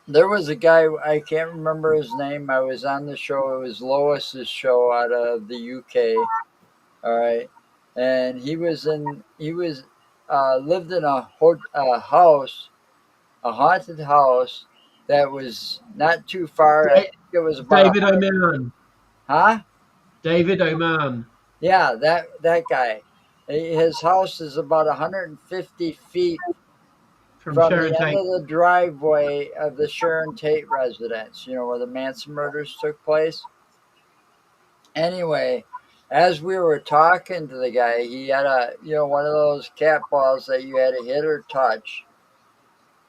There was a guy, I can't remember his name. I was on the show. It was Lois's show out of the UK. All right, and he was lived in a house, a haunted house that was not too far. I think it was about David Oman. Huh? David Oman. Yeah, that guy. His house is about 150 feet From from Sharon the Tate. end of the driveway of the Sharon Tate residence, where the Manson murders took place. Anyway, as we were talking to the guy, he had one of those cat balls that you had to hit or touch,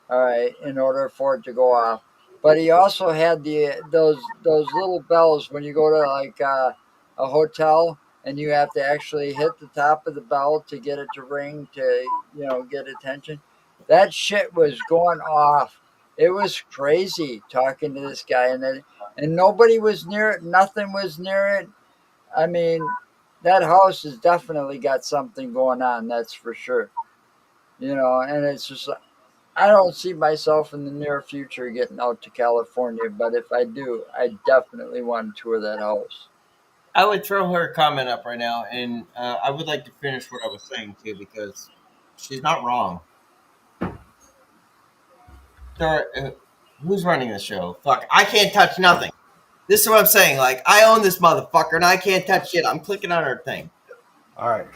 all right, in order for it to go off. But he also had those little bells when you go to like a hotel and you have to actually hit the top of the bell to get it to ring to get attention. That shit was going off. It was crazy talking to this guy, and nobody was near it. Nothing was near it. I mean, that house has definitely got something going on. That's for sure. And it's just I don't see myself in the near future getting out to California, but if I do, I definitely want to tour that house. I would throw her a comment up right now, and I would like to finish what I was saying too, because she's not wrong. Who's running the show? Fuck, I can't touch nothing. This is what I'm saying. Like, I own this motherfucker, and I can't touch shit. I'm clicking on her thing. All right.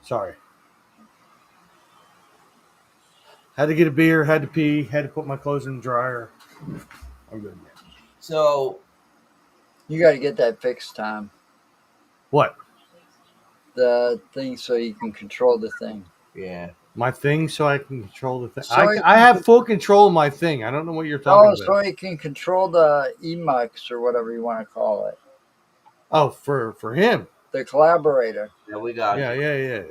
Sorry. Had to get a beer, had to pee, had to put my clothes in the dryer. I'm good, man. So, You got to get that fixed, Tom. What? The thing so you can control the thing. yeah. My thing so I can control the thing. So you I can- have full control of my thing. I don't know what you're talking Oh, about. so you can control the emux or whatever you want to call it. Oh, for him. The collaborator. Yeah, we got Yeah.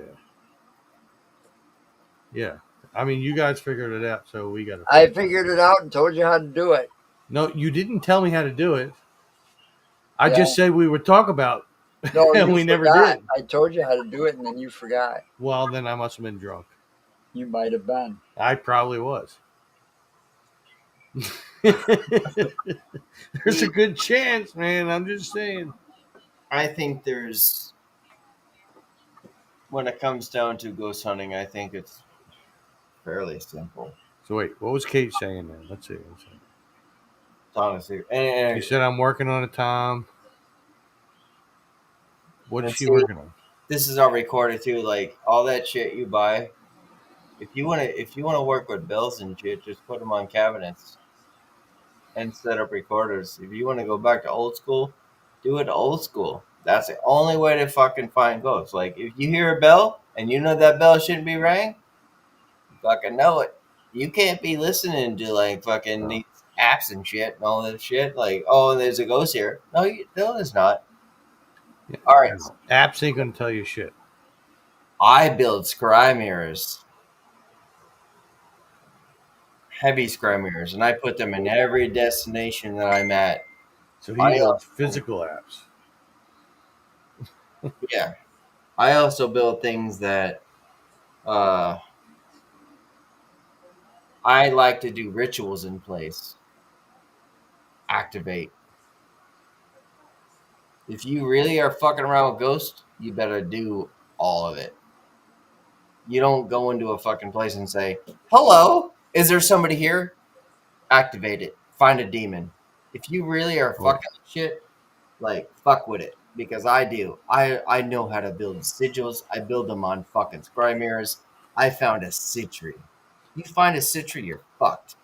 Yeah. I mean, you guys figured it out, so we got to. I figured it out and told you how to do it. No, you didn't tell me how to do it. I Yeah. just said we would talk about, No, and you we never forgot. did. I told you how to do it and then you forgot. Well, then I must have been drunk. You might have been. I probably was. There's a good chance, man. I'm just saying. I think there's, when it comes down to ghost hunting, I think it's fairly simple. So wait, what was Kate saying then? Let's see. Honestly, She and said I'm working on it, Tom. What is Let's she see. working on? this is all recorded too. Like all that shit you buy, if you wanna work with bills and shit, just put them on cabinets and set up recorders. If you want to go back to old school, do it old school. That's the only way to fucking find ghosts. Like if you hear a bell and you know that bell shouldn't be rang, you fucking know it. You can't be listening to like fucking these apps and shit and all this shit. Like, oh, there's a ghost here. No, there's not. Yeah. All right. Apps ain't gonna tell you shit. I build scry mirrors, heavy scry mirrors, and I put them in every destination that I'm at. So he I builds physical apps. Yeah. I also build things that I like to do rituals in place. Activate. If you really are fucking around with ghosts, you better do all of it. You don't go into a fucking place and say, hello, is there somebody here? Activate it. Find a demon. If you really are fucking shit, like, fuck with it. Because I do. I know how to build sigils. I build them on fucking scry mirrors. I found a citry. You find a citry, you're fucked.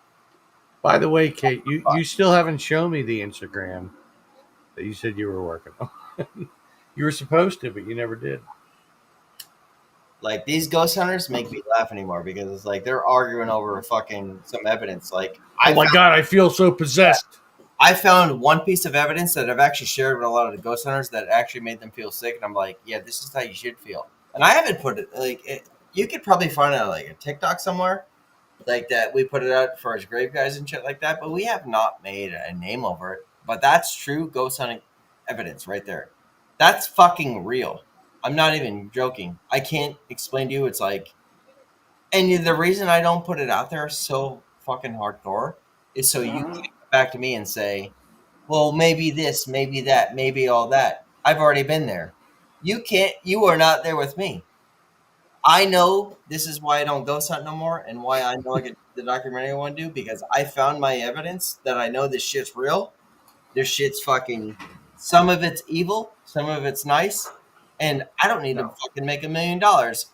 By the way, Kate, you still haven't shown me the Instagram that you said you were working on. You were supposed to, but you never did. Like, these ghost hunters make me laugh anymore because it's like they're arguing over fucking some evidence. Like, Oh my god, I feel so possessed. I found one piece of evidence that I've actually shared with a lot of the ghost hunters that actually made them feel sick, and I'm like, yeah, this is how you should feel. And I haven't put it you could probably find it on like a TikTok somewhere, like that. We put it out for his grave guys and shit like that, but we have not made a name over it. But that's true ghost hunting evidence right there. That's fucking real. I'm not even joking. I can't explain to you. It's like, and the reason I don't put it out there so fucking hardcore is so you can come back to me and say, well, maybe this, maybe that, maybe all that. I've already been there. You are not there with me. I know this is why I don't ghost hunt no more and why I know I get the documentary I want to do, because I found my evidence that I know this shit's real. This shit's fucking, some of it's evil, some of it's nice, and I don't need to fucking make $1 million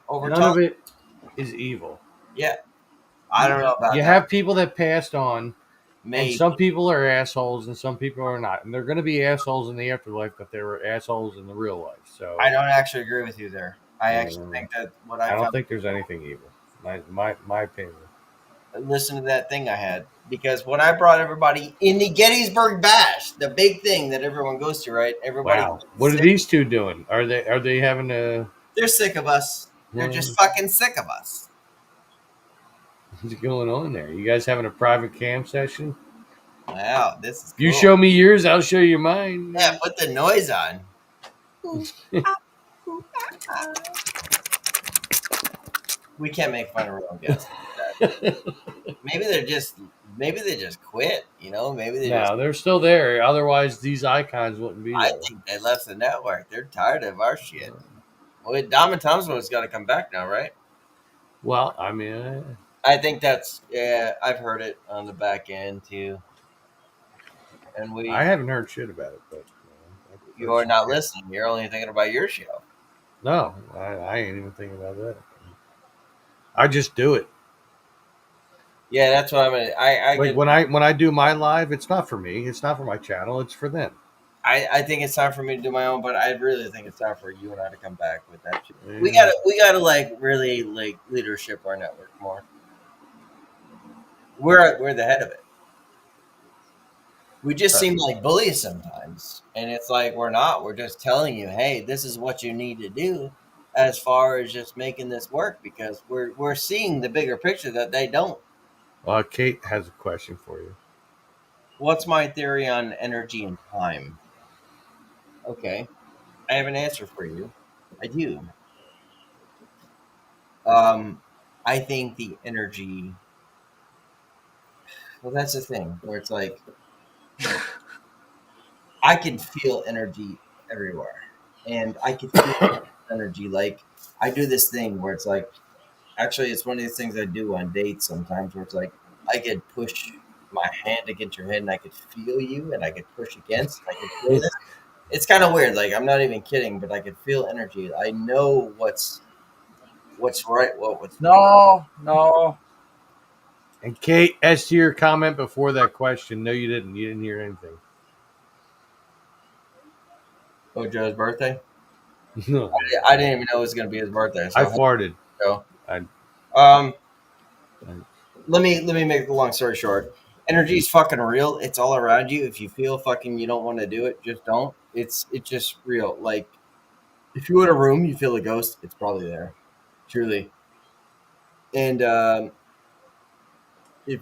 over None time. of it is evil. Yeah. I don't know about You that. have people that passed on, Maybe. and some people are assholes, and some people are not. And they're going to be assholes in the afterlife, but they were assholes in the real life. So I don't actually agree with you there. I actually think that what I don't found, think there's anything evil. My opinion. listen to that thing I had, because when I brought everybody in the Gettysburg Bash, the big thing that everyone goes to, right? Everybody, Wow. What are these two doing? Are they having a? They're sick of us. They're just fucking sick of us. What's going on there? You guys having a private cam session? Wow, this is cool. You show me yours, I'll show you mine. Yeah, put the noise on. We can't make fun of real guests. Maybe they just quit. You know, maybe they just. No, they're still there. Otherwise, these icons wouldn't be there. I think they left the network. They're tired of our shit. Well, Dom and Thompson has got to come back now, right? Well, I mean, I think that's I've heard it on the back end too, and I haven't heard shit about it, but you are not listening. You're only thinking about your show. No, I ain't even thinking about that. I just do it. Yeah, that's what I'm gonna. I Like get. when I do my live, it's not for me. It's not for my channel. It's for them. I think it's time for me to do my own, but I really think it's time for you and I to come back with that shit. Yeah. We gotta like really like leadership our network more. We're the head of it. We just seem like bullies sometimes, and it's like we're not. We're just telling you, hey, this is what you need to do, as far as just making this work, because we're seeing the bigger picture that they don't. Kate has a question for you. What's my theory on energy and time? Okay, I have an answer for you. I do. Um, I think the energy. Well, that's the thing where it's like I can feel energy everywhere, and I can feel energy. Like I do this thing where it's like, actually, it's one of these things I do on dates sometimes, where it's like I could push my hand against your head, and I could feel you, and I could push against, and I could feel this. It's kind of weird. Like I'm not even kidding, but I could feel energy. I know what's right. What's No. And Kate, as to your comment before that question, no, you didn't. You didn't hear anything. Joe's birthday. No, I didn't even know it was going to be his birthday. So I farted. Joe. I, Um, I, let me make the long story short. Energy is fucking real. It's all around you. If you feel fucking you don't want to do it, just don't. It's just real. Like if you in a room, you feel a ghost. It's probably there, truly. And if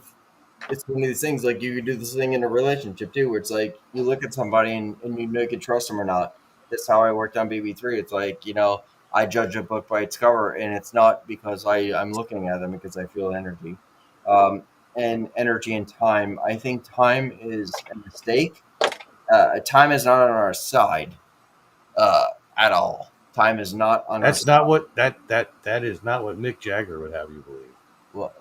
it's one of these things, like you could do this thing in a relationship too, where it's like you look at somebody and you know you can trust them or not. That's how I worked on BB3. It's like I judge a book by its cover, and it's not because I'm looking at them because I feel energy. Um, and energy and time. I think time is a mistake. Time is not on our side uh, at all. Time is not on our that's side. not what that is not what Mick Jagger would have you believe.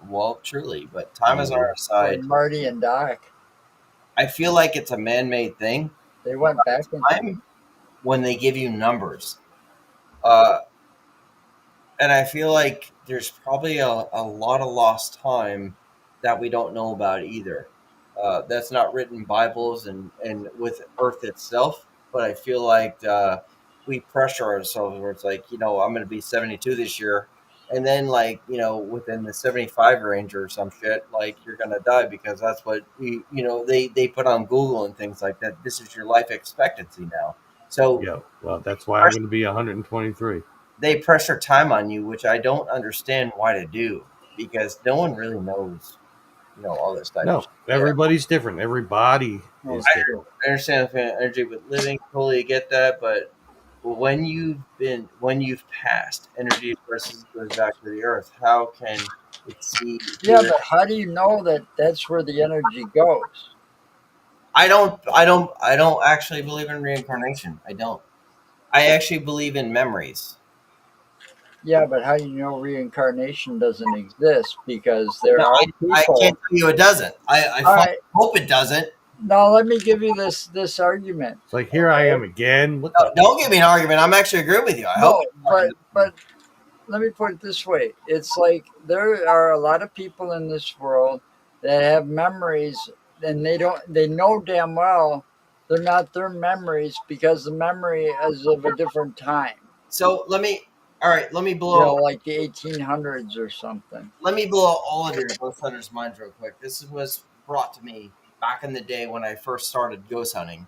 Well, truly, but time is on our Or side. Marty and Doc. I feel like it's a man-made thing. They went back in Time when they give you numbers. Uh, and I feel like there's probably a lot of lost time that we don't know about either. That's not written in Bibles and with Earth itself, but I feel like we pressure ourselves where it's like, I'm going to be 72 this year. And then, like, within the 75 range or some shit, like, you're going to die because that's what, they put on Google and things like that. This is your life expectancy now. So, Yeah, well, that's why I'm going to be 123. they pressure time on you, which I don't understand why to do because no one really knows, all this type of No, shit. everybody's different. Everybody is different. I understand the energy with living, totally get that, but when you've passed, energy versus goes back to the earth. How can it see? Yeah, but how do you know that that's where the energy goes? I don't actually believe in reincarnation. I don't. I actually believe in memories. Yeah, but how do you know reincarnation doesn't exist? Because there No, are I people. can't tell you it doesn't. I All fucking right, hope it doesn't. now let me give you this argument. It's like here I am again. What No, the? don't give me an argument. I'm actually agreeing with you. I No, hope. but let me put it this way. It's like there are a lot of people in this world that have memories and they know damn well they're not their memories because the memory is of a different time. So all right, let me You know, blow, like the 1800s or something. all of your ghost hunters' minds real quick. This was brought to me back in the day when I first started ghost hunting.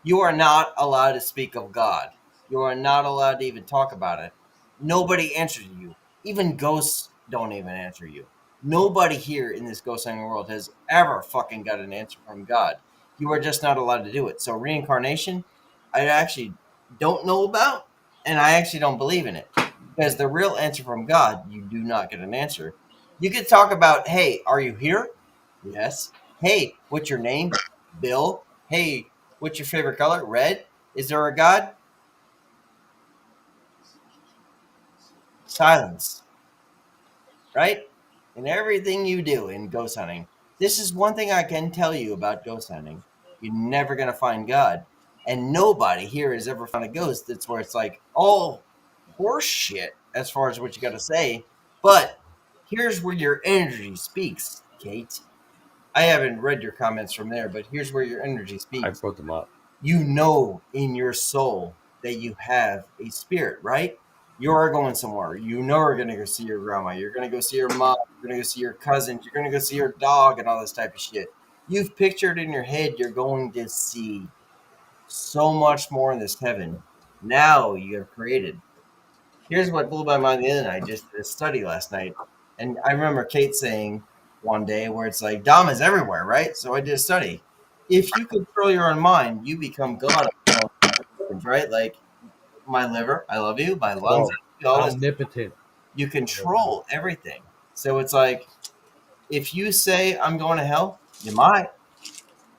You are not allowed to speak of God. You are not allowed to even talk about it. Nobody answers you. Even ghosts don't even answer you. Nobody here in this ghost hunting world has ever fucking got an answer from God. You are just not allowed to do it. So reincarnation, I actually don't know about, and I actually don't believe in it. Because the real answer from God, you do not get an answer. You could talk about, hey, are you here? Yes. Hey, what's your name? Bill. Hey, what's your favorite color? Red. Is there a God? Silence. Right? in everything you do in ghost hunting. This is one thing I can tell you about ghost hunting. You're never going to find God. And nobody here has ever found a ghost that's where it's like, oh, horse shit, as far as what you got to say. But here's where your energy speaks, Kate. I haven't read your comments from there, but here's where your energy I speaks. wrote them up. You know in your soul that you have a spirit, right? You are going somewhere. You know you're going to go see your grandma. You're going to go see your mom. You're going to go see your cousins. You're going to go see your dog and all this type of shit. You've pictured in your head you're going to see so much more in this heaven. Now you have created. Here's what blew my mind the other night. Just did a study last night. And I remember Kate saying one day where it's like, Dom is everywhere, right? So I did a study. If you control your own mind, you become God of your own organs, right? Like my liver, I love you. My lungs, I love you, all this. Omnipotent. You control everything. So it's like, if you say, I'm going to hell, you might.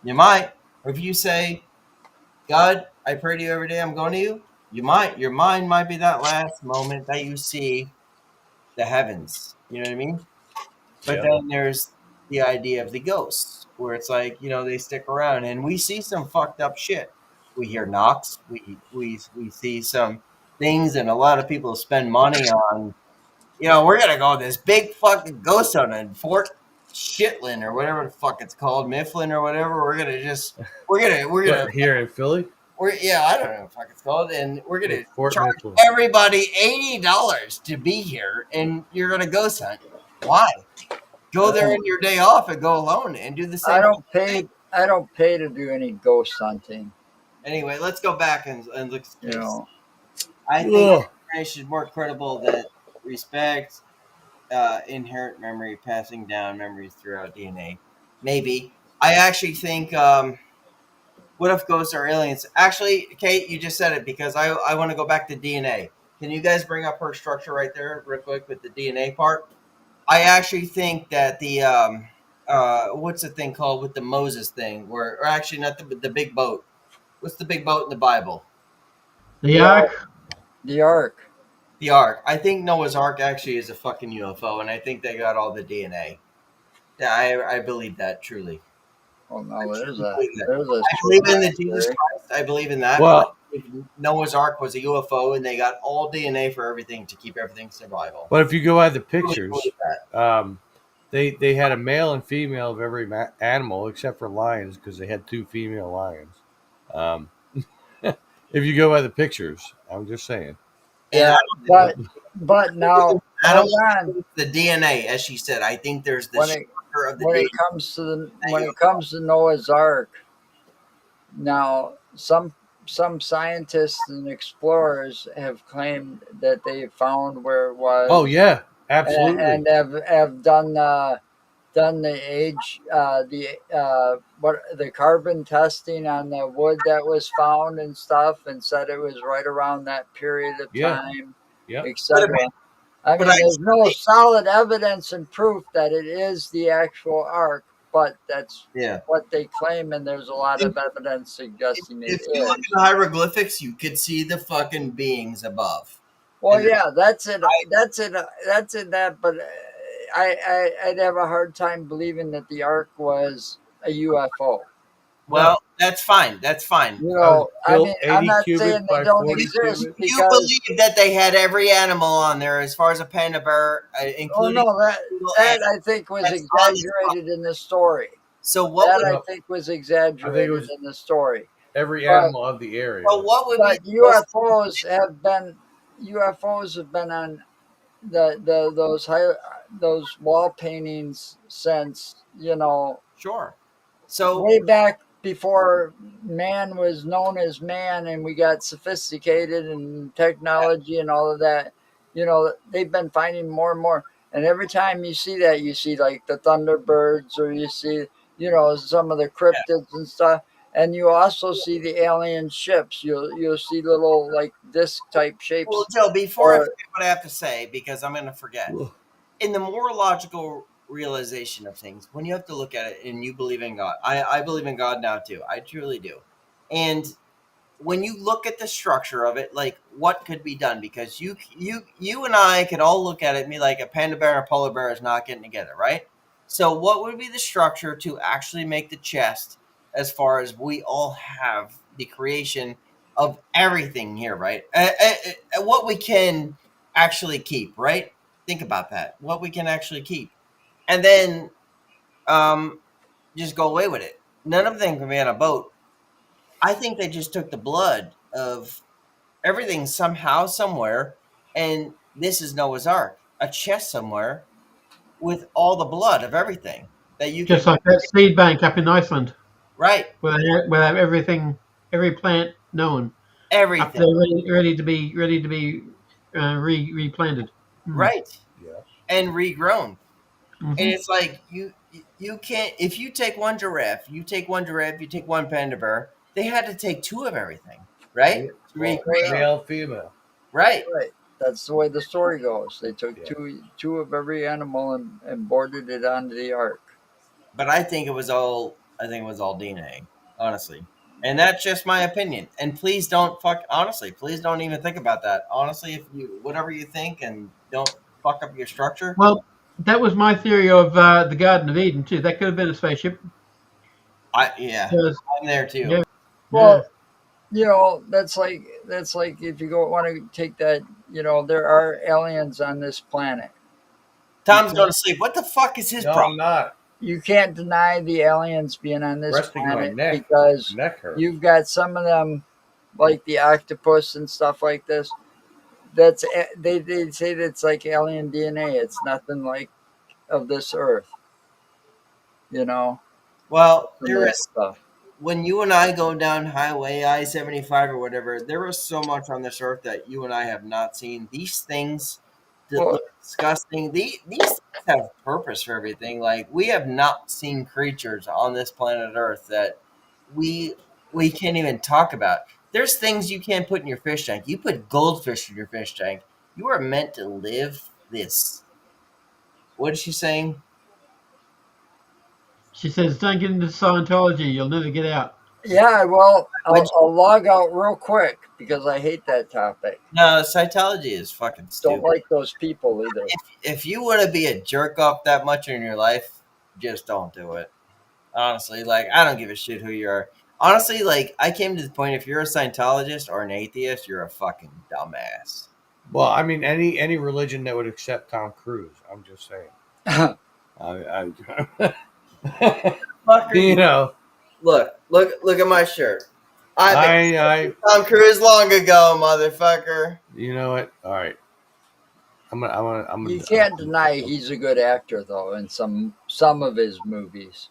You might. Or if you say, God, I pray to you every day, I'm going to you, you might. Your mind might be that last moment that you see the heavens. You know what I mean? But Yeah. then there's the idea of the ghosts, where it's like, they stick around and we see some fucked up shit. We hear knocks, we see some things, and a lot of people spend money on, we're gonna go this big fucking ghost hunt in Fort Shitlin or whatever the fuck it's called, Mifflin or whatever. We're gonna What, here in Philly? I don't know what the fuck it's called, and we're gonna Fort charge Mifflin. everybody $80 to be here, and you're gonna ghost hunt. Why? Go there on your day off and go alone and do the same. I don't pay to do any ghost hunting. Anyway, let's go back and look at the You case. know, I think Ugh. information is more credible that respect, inherent memory, passing down memories throughout DNA. Maybe. I actually think, what if ghosts are aliens? Actually, Kate, you just said it because I want to go back to DNA. Can you guys bring up her structure right there real quick with the DNA part? I actually think that the what's the thing called with the Moses thing, or actually not the big boat. What's the big boat in the Bible? The Ark. the Ark. The Ark. I think Noah's Ark actually is a fucking UFO, and I think they got all the DNA. Yeah, I believe that truly. Well, no, there's I a I believe in the Jesus theory. Christ. I believe in that. Well- but if Noah's Ark was a UFO, and they got all DNA for everything to keep everything survival. But if you go by the I truly pictures, believe that. they had a male and female of every animal except for lions because they had 2 female lions. If you go by the pictures, I'm just saying. Yeah, but now I don't hold on. think the DNA, as she said. I think there's the When it structure of the when DNA. it comes to Noah's Ark, now some scientists and explorers have claimed that they found where it was. Oh yeah, absolutely. and have done the age the carbon testing on the wood that was found and stuff, and said it was right around that period of Yeah. time, Yep. etc. I but mean, I- there's no solid evidence and proof that it is the actual Ark, but that's Yeah. what they claim, and there's a lot of evidence suggesting If it you look is. at the hieroglyphics, you could see the fucking beings above. Well, and- yeah, that's it. That, but I'd have a hard time believing that the Ark was a UFO. Well, that's fine. That's fine. You know, I built mean, I'm 80 not cubic saying by they don't 40 exist cubic. You because believe that they had every animal on there, as far as a panda bear, oh including. no, that I think was That's exaggerated in the story. So what That would? I think was exaggerated was- in the story. Every But- animal of the area. Well, what would But be? UFOs have been on those wall paintings since Sure. So way back before man was known as man and we got sophisticated and technology and all of that. They've been finding more and more. And every time you see that, you see like the Thunderbirds, or you see, some of the cryptids and stuff. And you also see the alien ships. You'll see little like disc type shapes. Well, Joe, before I Or- forget what I have to say, because I'm going to forget, Ugh. in the more logical realization of things, when you have to look at it and you believe in God, I believe in God now too. I truly do. And when you look at the structure of it, like what could be done, because you and I could all look at it and be like, a panda bear and a polar bear is not getting together, right? So what would be the structure to actually make the chest, as far as we all have the creation of everything here, right? What we can actually keep, right? Think about that. What we can actually keep. And then just go away with it. None of them can be on a boat. I think they just took the blood of everything somehow, somewhere, and this is Noah's Ark, a chest somewhere with all the blood of everything that you Just could, like that seed bank up in Iceland, right? where they have everything, every plant known up Everything, there, ready to be replanted. Mm. right? Yeah. And regrown. And Hmm. it's like you can't, if you take one giraffe, you take one panda bear, they had to take two of everything, right? To Well, recreate, male, female. right? Right. That's the way the story goes. They took Yeah. two of every animal and boarded it onto the ark. But I think it was all DNA, honestly. And that's just my opinion. And please don't honestly, please don't even think about that. Honestly, if you, whatever you think, and don't fuck up your structure. Well, that was my theory of the Garden of Eden too. That could have been a spaceship. Yeah, Because, I'm there too. yeah, yeah. Well, that's like if you go want to take that. There are aliens on this planet. Tom's going to sleep. What the fuck is his No, problem? I'm not. You can't deny the aliens being on this Resting my planet neck. because Neck hurts. you've got some of them, like the octopus and stuff like this. They say that it's like alien DNA. It's nothing like of this earth. Well, Some of there that is, stuff. when you and I go down Highway I-75 or whatever, there is so much on this earth that you and I have not seen. These things that Well, look disgusting, these things have purpose for everything. Like, we have not seen creatures on this planet Earth that we we can't even talk about. There's things you can't put in your fish tank. You put goldfish in your fish tank, you are meant to live this. What is she saying? She says, "Don't get into Scientology. You'll never get out." yeah. Well, Which, I'll log out real quick because I hate that topic. no, Scientology is fucking Don't stupid. like those people either. If you want to be a jerk off that much in your life, just don't do it. Honestly, like, I don't give a shit who you are. Honestly, like, I came to the point, if you're a Scientologist or an atheist, you're a fucking dumbass. Well, I mean, any religion that would accept Tom Cruise. I'm just saying. Fucker, You know, look at my shirt. I've been I, Tom Cruise long ago, motherfucker. you know what? All right, I'm gonna. You can't deny he's a good actor though in some of his movies.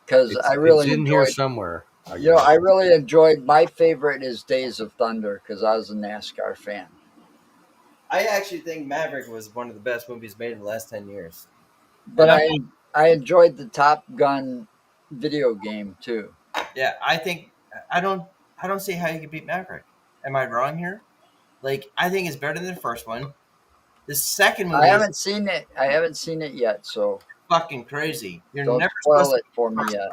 Because I really it's in here enjoyed. somewhere. I really enjoyed. My favorite is Days of Thunder because I was a NASCAR fan. I actually think Maverick was one of the best movies made in the last 10 years. But And I enjoyed the Top Gun video game too. Yeah, I think I don't see how you can beat Maverick. Am I wrong here? Like, I think it's better than the first one. The second movie I is haven't seen it. I haven't seen it yet, so fucking crazy. You're don't never spoil supposed it for me yet.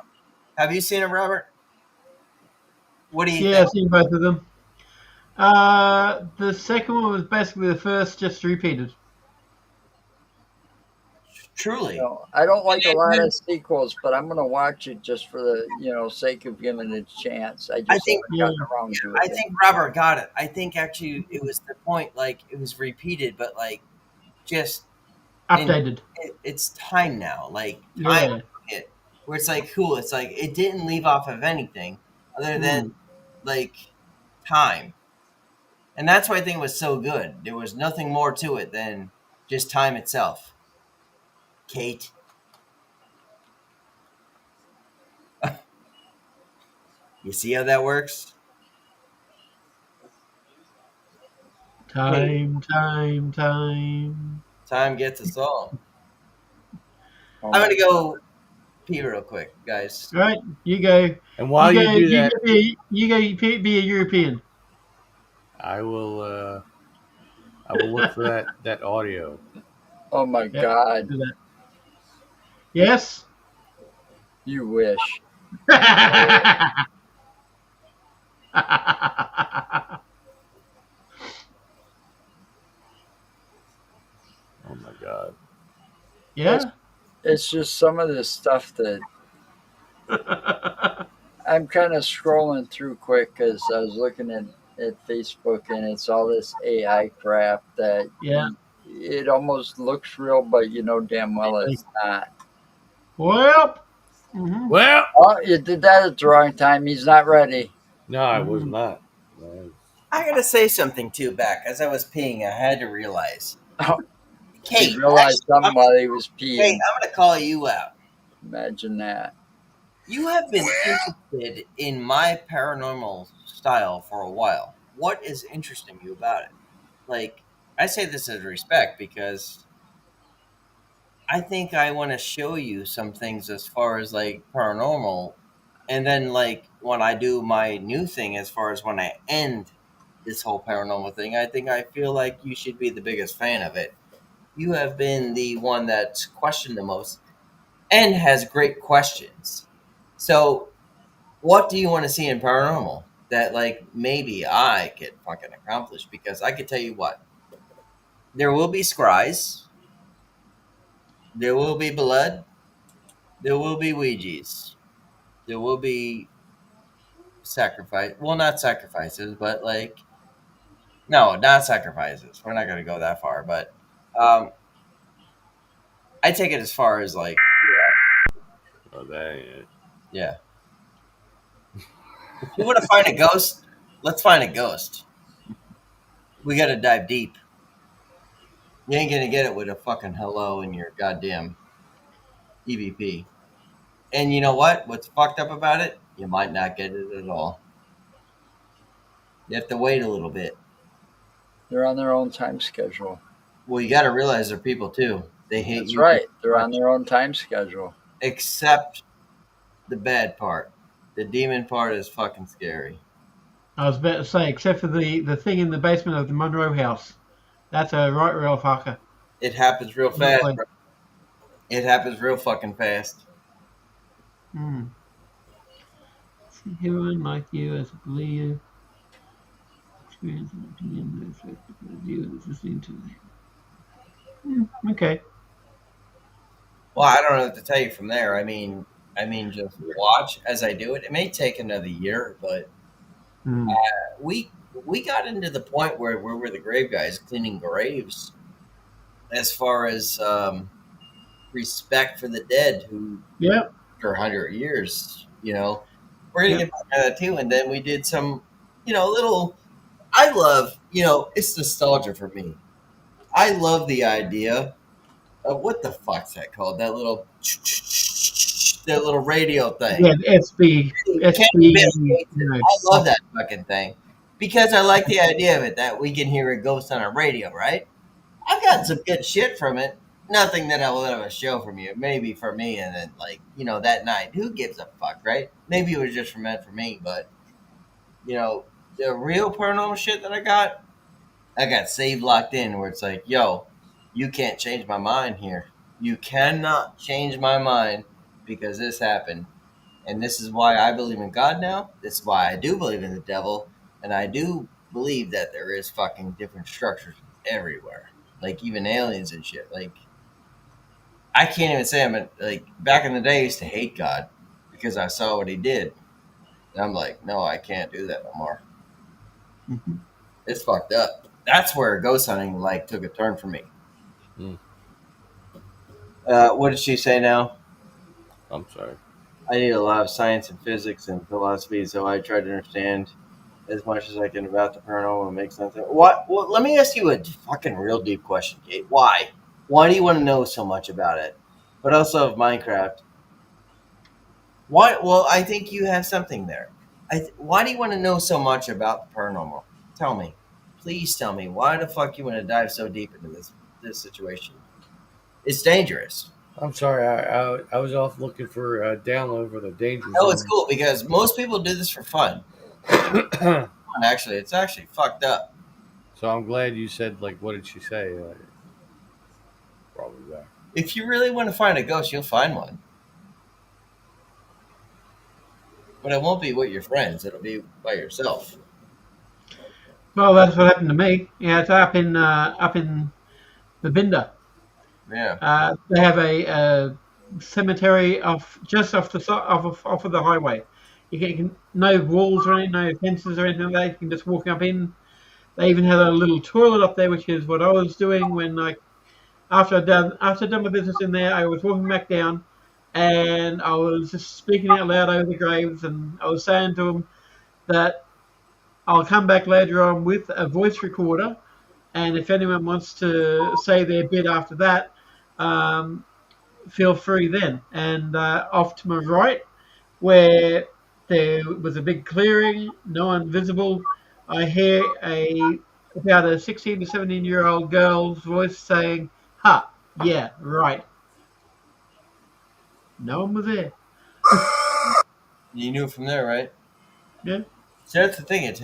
Have you seen it, Robert? What do you Yeah, I've think? seen both of them. The second one was basically the first, just repeated. Truly. I don't like a lot of sequels, but I'm gonna watch it just for the sake of giving it a chance. I just think- haven't gotten around to it. I think Robert got it. I think actually it was the point, like, it was repeated, but like, just Updated. it's time now. Like, Yeah. time it, where it's like, cool. It's like it didn't leave off of anything other than like time, and that's why I think it was so good. There was nothing more to it than just time itself. Kate. You see how that works? Time. Time gets us all. Oh I'm my gonna go pee real quick, guys. All right, you go. And while you, go, do that, you go be a European. I will look for that audio. Oh my Yeah. God! Do that. Yes. You wish. Yeah. It's just some of this stuff that I'm kind of scrolling through quick because I was looking at Facebook and it's all this AI crap that Yeah. it almost looks real, but you know damn well it's not. Well. Mm-hmm. Well, Oh, you did that at the wrong time. He's not ready. no, I was not. I gotta say something too. Back as I was peeing, I had to realize. Oh, he Kate, realized something while he was Kate, peeing. I'm gonna call you out. Imagine that. You have been interested in my paranormal style for a while. What is interesting you about it? Like, I say this as respect because I think I want to show you some things as far as like paranormal. And then, like, when I do my new thing, as far as when I end this whole paranormal thing, I think I feel like you should be the biggest fan of it. You have been the one that's questioned the most and has great questions. So, what do you want to see in paranormal that, like, maybe I could fucking accomplish? Because I could tell you what, there will be scries, there will be blood, there will be Ouija's, there will be sacrifice. Well, not sacrifices, but like, no, not sacrifices. We're not going to go that far, but um, I take it as far as like, Oh, that ain't yeah. If you want to find a ghost, let's find a ghost. We got to dive deep. You ain't gonna get it with a fucking hello in your goddamn EVP. And you know what? What's fucked up about it? You might not get it at all. You have to wait a little bit. They're on their own time schedule. Well, you got to realize they're people too. They hate That's you. right. They're on their own time schedule. Except the bad part. The demon part is fucking scary. I was about to say, except for the thing in the basement of the Monroe house. That's a right real fucker. It happens real fast, bro. It happens real fucking fast. Mm. Everyone like you as a believer. Experience and opinion that affect the view and listening to it. Okay. Well, I don't know what to tell you from there. I mean, just watch as I do it. It may take another year, but we got into the point where we were the grave guys cleaning graves, as far as respect for the dead who, after 100 years, you know, we're gonna get back to that too. And then we did some, you know, little. I love, you know, it's nostalgia for me. I love the idea of what the fuck's that called? That little radio thing. Yeah, SB. I love that fucking thing because I like the idea of it that we can hear a ghost on a radio, right? I've got some good shit from it. Nothing that I will ever show from you. Maybe for me, and then like, you know, that night, who gives a fuck, right? Maybe it was just meant for me, but you know, the real paranormal shit that I got saved locked in where it's like, yo, you can't change my mind here. You cannot change my mind because this happened. And this is why I believe in God now. This is why I do believe in the devil. And I do believe that there is fucking different structures everywhere. Like even aliens and shit. Like, I can't even say like, back in the day I used to hate God because I saw what he did. And I'm like, no, I can't do that no more. Mm-hmm. It's fucked up. That's where ghost hunting like took a turn for me. What did she say now? I'm sorry. I need a lot of science and physics and philosophy, so I try to understand as much as I can about the paranormal and make sense of it. What? Well, let me ask you a fucking real deep question, Kate. Why? Why do you want to know so much about it? But also of Minecraft. Why? Well, I think you have something there. Why do you want to know so much about the paranormal? Tell me. Please tell me. Why the fuck you want to dive so deep into this situation? It's dangerous. I'm sorry. I was off looking for a download for the danger No, zone. it's cool because most people do this for fun. Actually, it's actually fucked up. So I'm glad you said, like, what did she say? Probably that. If you really want to find a ghost, you'll find one. But it won't be with your friends. It'll be by yourself. Well, that's what happened to me. Yeah, it's up in Babinda. Yeah. They have a cemetery just off of the highway. You can no walls or anything, no fences or anything like that. You can just walk up in. They even had a little toilet up there, which is what I was doing when after I'd done my business in there. I was walking back down, and I was just speaking out loud over the graves, and I was saying to them that I'll come back later on with a voice recorder, and if anyone wants to say their bit after that, um, feel free then. And off to my right, where there was a big clearing, no one visible, I hear about a 16 to 17-year-old girl's voice saying, "Ha, yeah, right." No one was there. You knew from there, right? Yeah. So that's the thing. It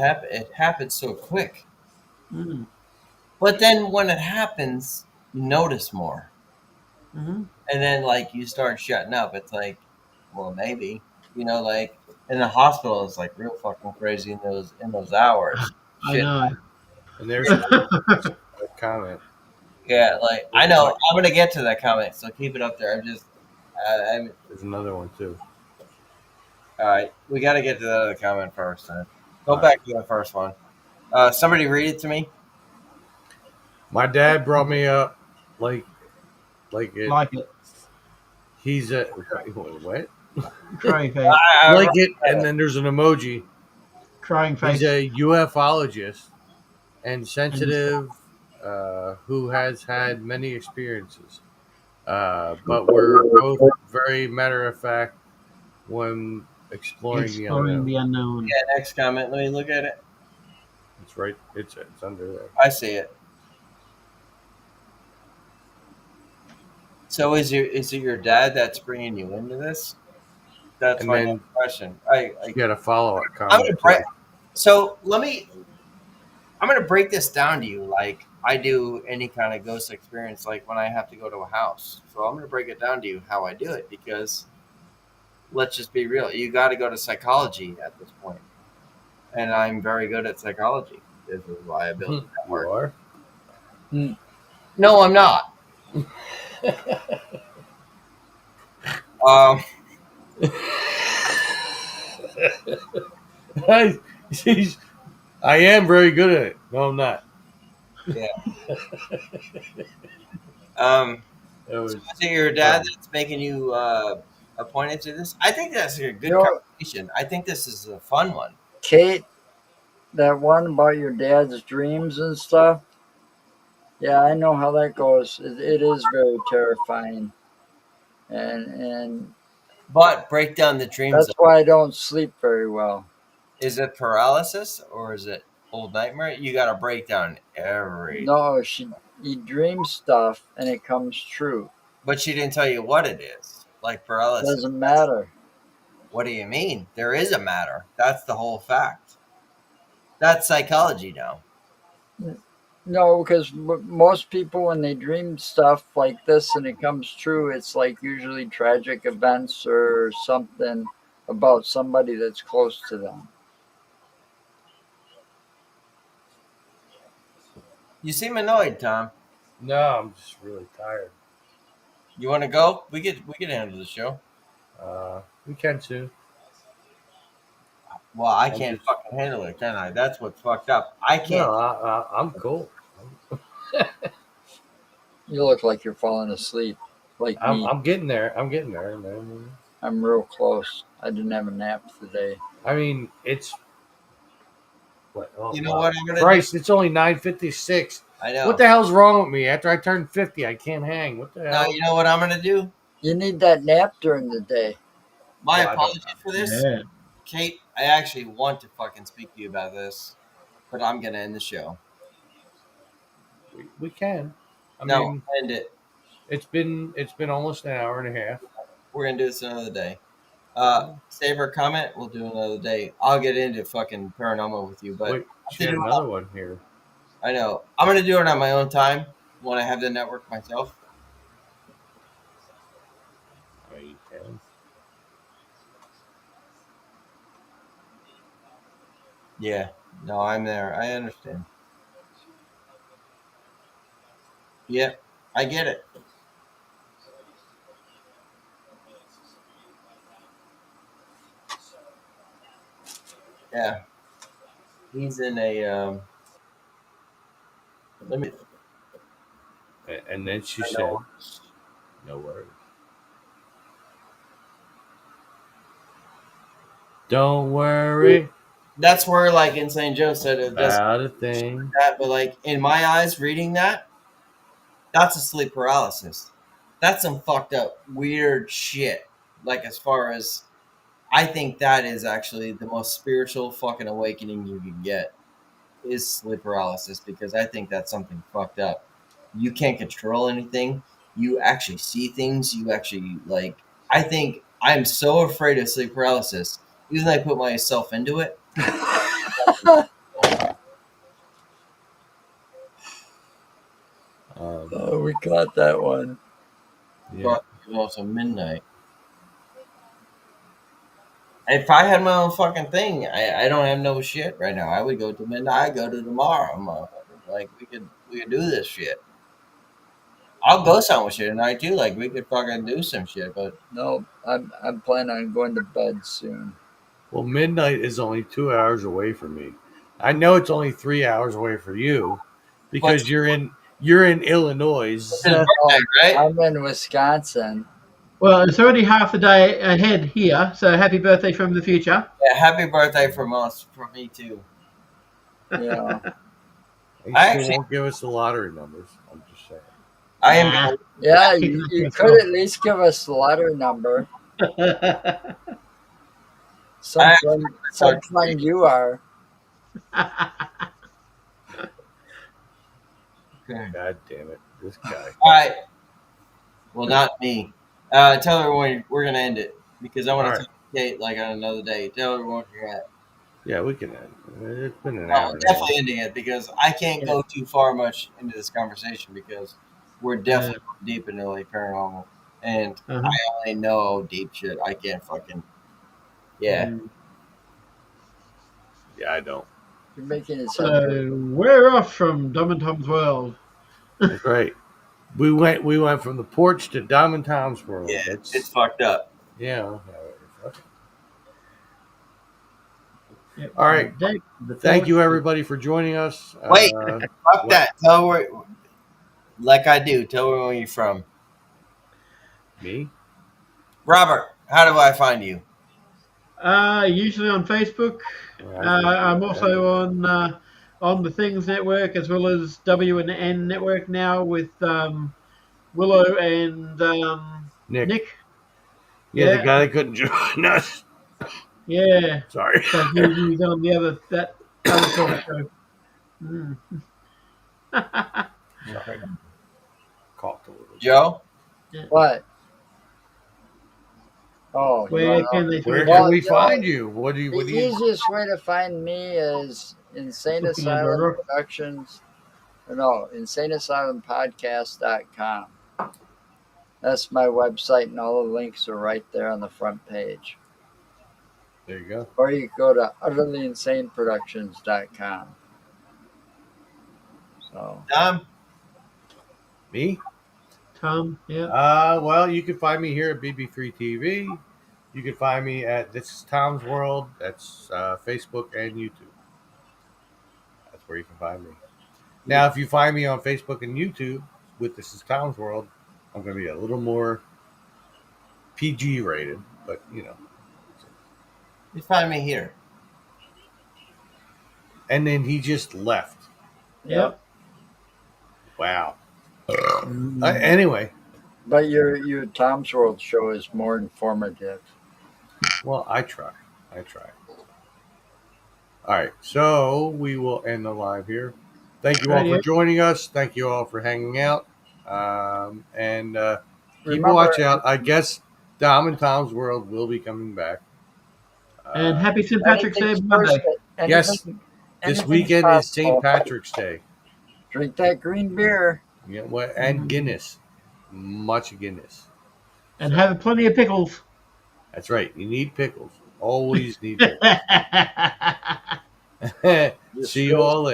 happens so quick. Mm. But then when it happens, you notice more. Mm-hmm. And then like you start shutting up. It's like, well, maybe. Like in the hospital it's like real fucking crazy in those hours. I Shit. know. And there's a comment. Yeah, like I There's know like- I'm gonna get to that comment, so keep it up there. I'm There's another one too. all right. We got to get to the other comment first. Then go All back to the first one. Somebody read it to me. My dad brought me up like it. Like it. He's a what? Crying face. Like it, and then there's an emoji. Crying face. He's a ufologist and sensitive, who has had many experiences. But we're both very matter of fact when exploring the Exploring the unknown. unknown. Yeah, next comment. Let me look at it. It's right. It's under there. I see it. So is it your dad that's bringing you into this? That's And my then next question. you got a follow up I'm comment. gonna break. too. So I'm gonna break this down to you like I do any kind of ghost experience, like when I have to go to a house. So I'm gonna break it down to you how I do it, because let's just be real. You got to go to psychology at this point, and I'm very good at psychology. This is why I built a You network. are. No, I'm not. Um, I am very good at it. No, I'm not. That was, so is it your dad that's making you appointed to this? I think that's a good You know- conversation. I think this is a fun one. Kate, that one about your dad's dreams and stuff. Yeah, I know how that goes. It is very terrifying, and But break down the dreams. that's why I don't sleep very well. Is it paralysis or is it old nightmare? You got to break down every. No, you dream stuff and it comes true. But she didn't tell you what it is. Like paralysis. Doesn't matter. What do you mean? There is a matter. That's the whole fact. That's psychology now. No, because most people, when they dream stuff like this and it comes true, it's like usually tragic events or something about somebody that's close to them. You seem annoyed, Tom. no, I'm just really tired. You want to go? We could handle the show. We can soon. Well, I can't fucking handle it, can I? That's what's fucked up. I can't. No, I'm cool. You look like you're falling asleep, like me. I'm getting there. I'm getting there, man. I'm real close. I didn't have a nap today. I mean, it's what? Oh, You know what I'm gonna Christ, it's only 9:56. do? I know. What the hell's wrong with me? After I turn 50, I can't hang. What the No, hell? you know what I'm gonna do? You need that nap during the day. My Well, I don't apologies know. for this. Yeah. Kate, I actually want to fucking speak to you about this, but I'm gonna end the show. We can. I No, mean, end it. it's been almost an hour and a half. We're gonna do this another day. Save our comment. We'll do another day. I'll get into fucking paranormal with you, but Wait, she had another one here. I know I'm gonna do it on my own time when I have the network myself. Oh, you can. Yeah. No, I'm there. I understand. Yep, I get it. Yeah, he's in a. Let me. And then she I said, know. "No worries. Don't worry That's where, like Insane Joe said, it doesn't about a thing." that, but like in my eyes, reading that, that's a sleep paralysis. That's some fucked up, weird shit. Like as far as I think that is actually the most spiritual fucking awakening you can get is sleep paralysis because I think that's something fucked up. You can't control anything. You actually see things. You actually like. I think I'm so afraid of sleep paralysis. Even though I put myself into it, Oh, we caught that one. Yeah. but it's also midnight. If I had my own fucking thing, I don't have no shit right now. I would go to midnight. I go to tomorrow, motherfucker. Like we could do this shit. I'll go somewhere shit tonight too. Like we could fucking do some shit. But No, I'm planning on going to bed soon. Well, midnight is only 2 hours away from me. I know it's only 3 hours away for you because But- you're in Illinois. it's his birthday, right? I'm in Wisconsin. Well, it's already half a day ahead here, so happy birthday from the future. Yeah, happy birthday from us, from me too. Yeah. They I still actually- won't give us the lottery numbers. I'm just saying. I am. Nah. Yeah, you could at least give us the letter number. Some friend you are. Okay. God damn it, this guy. All right. Well, not me. Tell everyone we're gonna end it because I want All to right. talk to Kate like on another day. Tell everyone where you're at. Yeah, we can end. It's been an No, hour. we're definitely ending it because I can't go too far much into this conversation because we're definitely deep into like paranormal, and Uh-huh. I only know deep shit. I can't fucking. Yeah. Yeah, I don't. You're making it So sound. we're off from Dom and Tom's World. That's right. We went from the porch to Diamond Tom's world. Yeah, It's it's fucked up. yeah. Yep. All right. Deck, Thank you everybody for joining us. Wait. What? Fuck that. Tell where, like I do. Tell me where you're from. Me? Robert, how do I find you? Usually on Facebook. I'm also on the Things Network as well as W&N Network now with Willow and Nick. Yeah, the guy that couldn't join us. Yeah. Sorry. So he's on the other talk show. Mm. Sorry. Coughed a little. Joe? What? Oh, Where can they Where find can we you know, find you? What do The you? easiest way to find me is Insane Looking at Asylum her. Productions. No, InsaneAsylumPodcast.com. That's my website, and all the links are right there on the front page. There you go. Or you can go to utterlyinsaneproductions.com. So, Tom? Me? Tom, yeah. Well, you can find me here at BB3 TV. You can find me at This Is Tom's World. That's Facebook and YouTube. That's where you can find me. Now, if you find me on Facebook and YouTube with This Is Tom's World, I'm going to be a little more PG rated, but you know. You find me here. And then he just left. Yep. Wow. Anyway, but your Tom's World show is more informative. well, I try. All right, so we will end the live here. Thank you all for joining us. Thank you all for hanging out. And keep a watch out. I guess Dom and Tom's World will be coming back. And happy St. Patrick's Day Monday. Yes, this weekend is St. Patrick's Day. Drink that green beer. Yeah, and Guinness. Much Guinness. And have plenty of pickles. That's right. You need pickles. Always need pickles. See you all later.